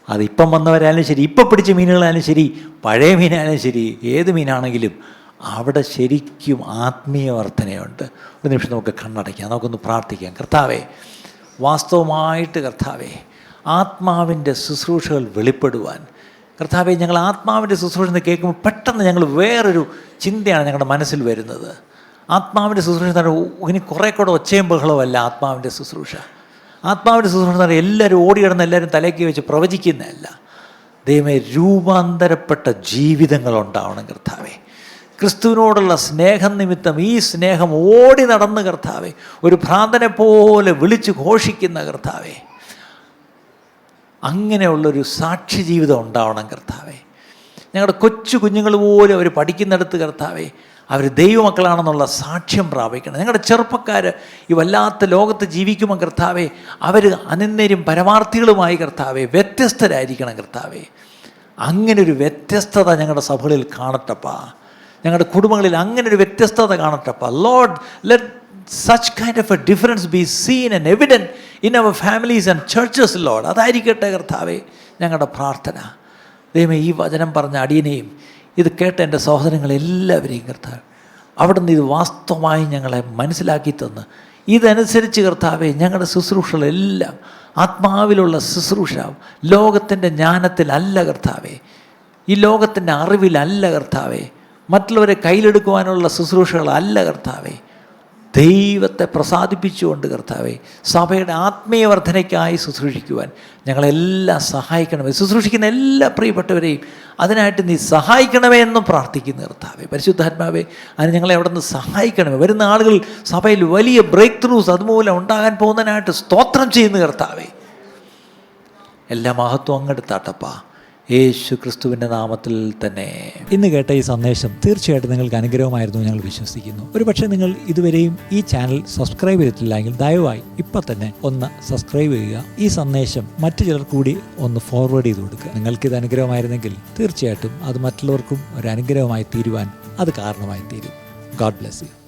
അതിപ്പം വന്നവരായാലും ശരി, ഇപ്പം പിടിച്ച മീനുകളായാലും ശരി, പഴയ മീനായാലും ശരി, ഏത് മീനാണെങ്കിലും അവിടെ ശരിക്കും ആത്മീയ വർധനയുണ്ട്. ഒരു നിമിഷം നമുക്ക് കണ്ണടയ്ക്കാം, നമുക്കൊന്ന് പ്രാർത്ഥിക്കാം. കർത്താവേ, വാസ്തവമായിട്ട് കർത്താവേ, ആത്മാവിൻ്റെ ശുശ്രൂഷകൾ വെളിപ്പെടുവാൻ കർത്താവേ, ഞങ്ങൾ ആത്മാവിൻ്റെ ശുശ്രൂഷ എന്ന് കേൾക്കുമ്പോൾ പെട്ടെന്ന് ഞങ്ങൾ വേറൊരു ചിന്തയാണ് ഞങ്ങളുടെ മനസ്സിൽ വരുന്നത്. ആത്മാവിൻ്റെ ശുശ്രൂഷ എന്ന് പറഞ്ഞാൽ ഇനി കുറേ കൂടെ ഒച്ചയും ബഹളമല്ല. ആത്മാവിൻ്റെ ശുശ്രൂഷ, ആത്മാവിൻ്റെ ശുശ്രൂഷ എന്ന് പറഞ്ഞാൽ എല്ലാവരും ഓടിയിടുന്ന, എല്ലാവരും തലയ്ക്ക് വെച്ച് പ്രവചിക്കുന്നതല്ല. ദൈവമേ, രൂപാന്തരപ്പെട്ട ജീവിതങ്ങളുണ്ടാവണം കർത്താവേ. ക്രിസ്തുവിനോടുള്ള സ്നേഹം നിമിത്തം ഈ സ്നേഹം ഓടി നടന്ന് കർത്താവേ, ഒരു ഭ്രാന്തനെ പോലെ വിളിച്ച് ഘോഷിക്കുന്ന കർത്താവേ, അങ്ങനെയുള്ളൊരു സാക്ഷി ജീവിതം ഉണ്ടാവണം കർത്താവേ. ഞങ്ങളുടെ കൊച്ചു കുഞ്ഞുങ്ങൾ പോലും അവർ പഠിക്കുന്നിടത്ത് കർത്താവേ, അവർ ദൈവമക്കളാണെന്നുള്ള സാക്ഷ്യം പ്രാപിക്കണം. ഞങ്ങളുടെ ചെറുപ്പക്കാർ ഈ വല്ലാത്ത ലോകത്ത് ജീവിക്കുമ്പോൾ കർത്താവേ, അവർ അനന്യരും പരമാർത്ഥികളുമായി കർത്താവേ വ്യത്യസ്തരായിരിക്കണം കർത്താവേ. അങ്ങനൊരു വ്യത്യസ്തത ഞങ്ങളുടെ സഭകളിൽ കാണട്ടപ്പാ. ഞങ്ങളുടെ കുടുംബങ്ങളിൽ അങ്ങനൊരു വ്യത്യസ്തത കാണട്ടപ്പാ. Lord, let such kind of a difference be seen and evident in our families and churches, Lord. അതായിരിക്കട്ടെ കർത്താവേ ഞങ്ങളുടെ പ്രാർത്ഥന. ദൈവമേ, ഈ വചനം പറഞ്ഞ അടിയനെയും ഇത് കേട്ട എൻ്റെ സഹോദരങ്ങളെല്ലാവരെയും കർത്താവ് അവിടുന്ന് ഇത് വാസ്തവമായി ഞങ്ങളെ മനസ്സിലാക്കി തന്ന് ഇതനുസരിച്ച് കർത്താവേ ഞങ്ങളുടെ ശുശ്രൂഷകളെല്ലാം ആത്മാവിലുള്ള ശുശ്രൂഷ, ലോകത്തിൻ്റെ ജ്ഞാനത്തിലല്ല കർത്താവേ, ഈ ലോകത്തിൻ്റെ അറിവിലല്ല കർത്താവേ, മറ്റുള്ളവരെ കയ്യിലെടുക്കുവാനുള്ള ശുശ്രൂഷകളല്ല കർത്താവേ, ദൈവത്തെ പ്രസാദിപ്പിച്ചുകൊണ്ട് കർത്താവെ സഭയുടെ ആത്മീയ വർധനയ്ക്കായി ശുശ്രൂഷിക്കുവാൻ ഞങ്ങളെല്ലാം സഹായിക്കണമേ. ശുശ്രൂഷിക്കുന്ന എല്ലാ പ്രിയപ്പെട്ടവരെയും അതിനായിട്ട് നീ സഹായിക്കണമേ എന്നും പ്രാർത്ഥിക്കുന്നു കർത്താവെ. പരിശുദ്ധാത്മാവേ, അതിന് ഞങ്ങളെ അവിടെ നിന്ന് സഹായിക്കണമേ. വരുന്ന ആളുകൾ സഭയിൽ വലിയ ബ്രേക്ക് ത്രൂസ് അതുമൂലം ഉണ്ടാകാൻ പോകുന്നതിനായിട്ട് സ്തോത്രം ചെയ്യുന്നു കർത്താവെ. എല്ലാ മഹത്വം അങ്ങെടുത്താട്ടപ്പാ, യേശു ക്രിസ്തുവിൻ്റെ നാമത്തിൽ തന്നെ. ഇന്ന് കേട്ട ഈ സന്ദേശം തീർച്ചയായിട്ടും നിങ്ങൾക്ക് അനുഗ്രഹമായിരുന്നു ഞങ്ങൾ വിശ്വസിക്കുന്നു. ഒരു പക്ഷേ നിങ്ങൾ ഇതുവരെയും ഈ ചാനൽ സബ്സ്ക്രൈബ് ചെയ്തിട്ടില്ലെങ്കിൽ ദയവായി ഇപ്പം തന്നെ ഒന്ന് സബ്സ്ക്രൈബ് ചെയ്യുക. ഈ സന്ദേശം മറ്റു ചിലർ കൂടി ഒന്ന് ഫോർവേഡ് ചെയ്ത് കൊടുക്കുക. നിങ്ങൾക്കിത് അനുഗ്രഹമായിരുന്നെങ്കിൽ തീർച്ചയായിട്ടും അത് മറ്റുള്ളവർക്കും ഒരു അനുഗ്രഹമായി തീരുവാൻ അത് കാരണമായി തീരും. God bless you.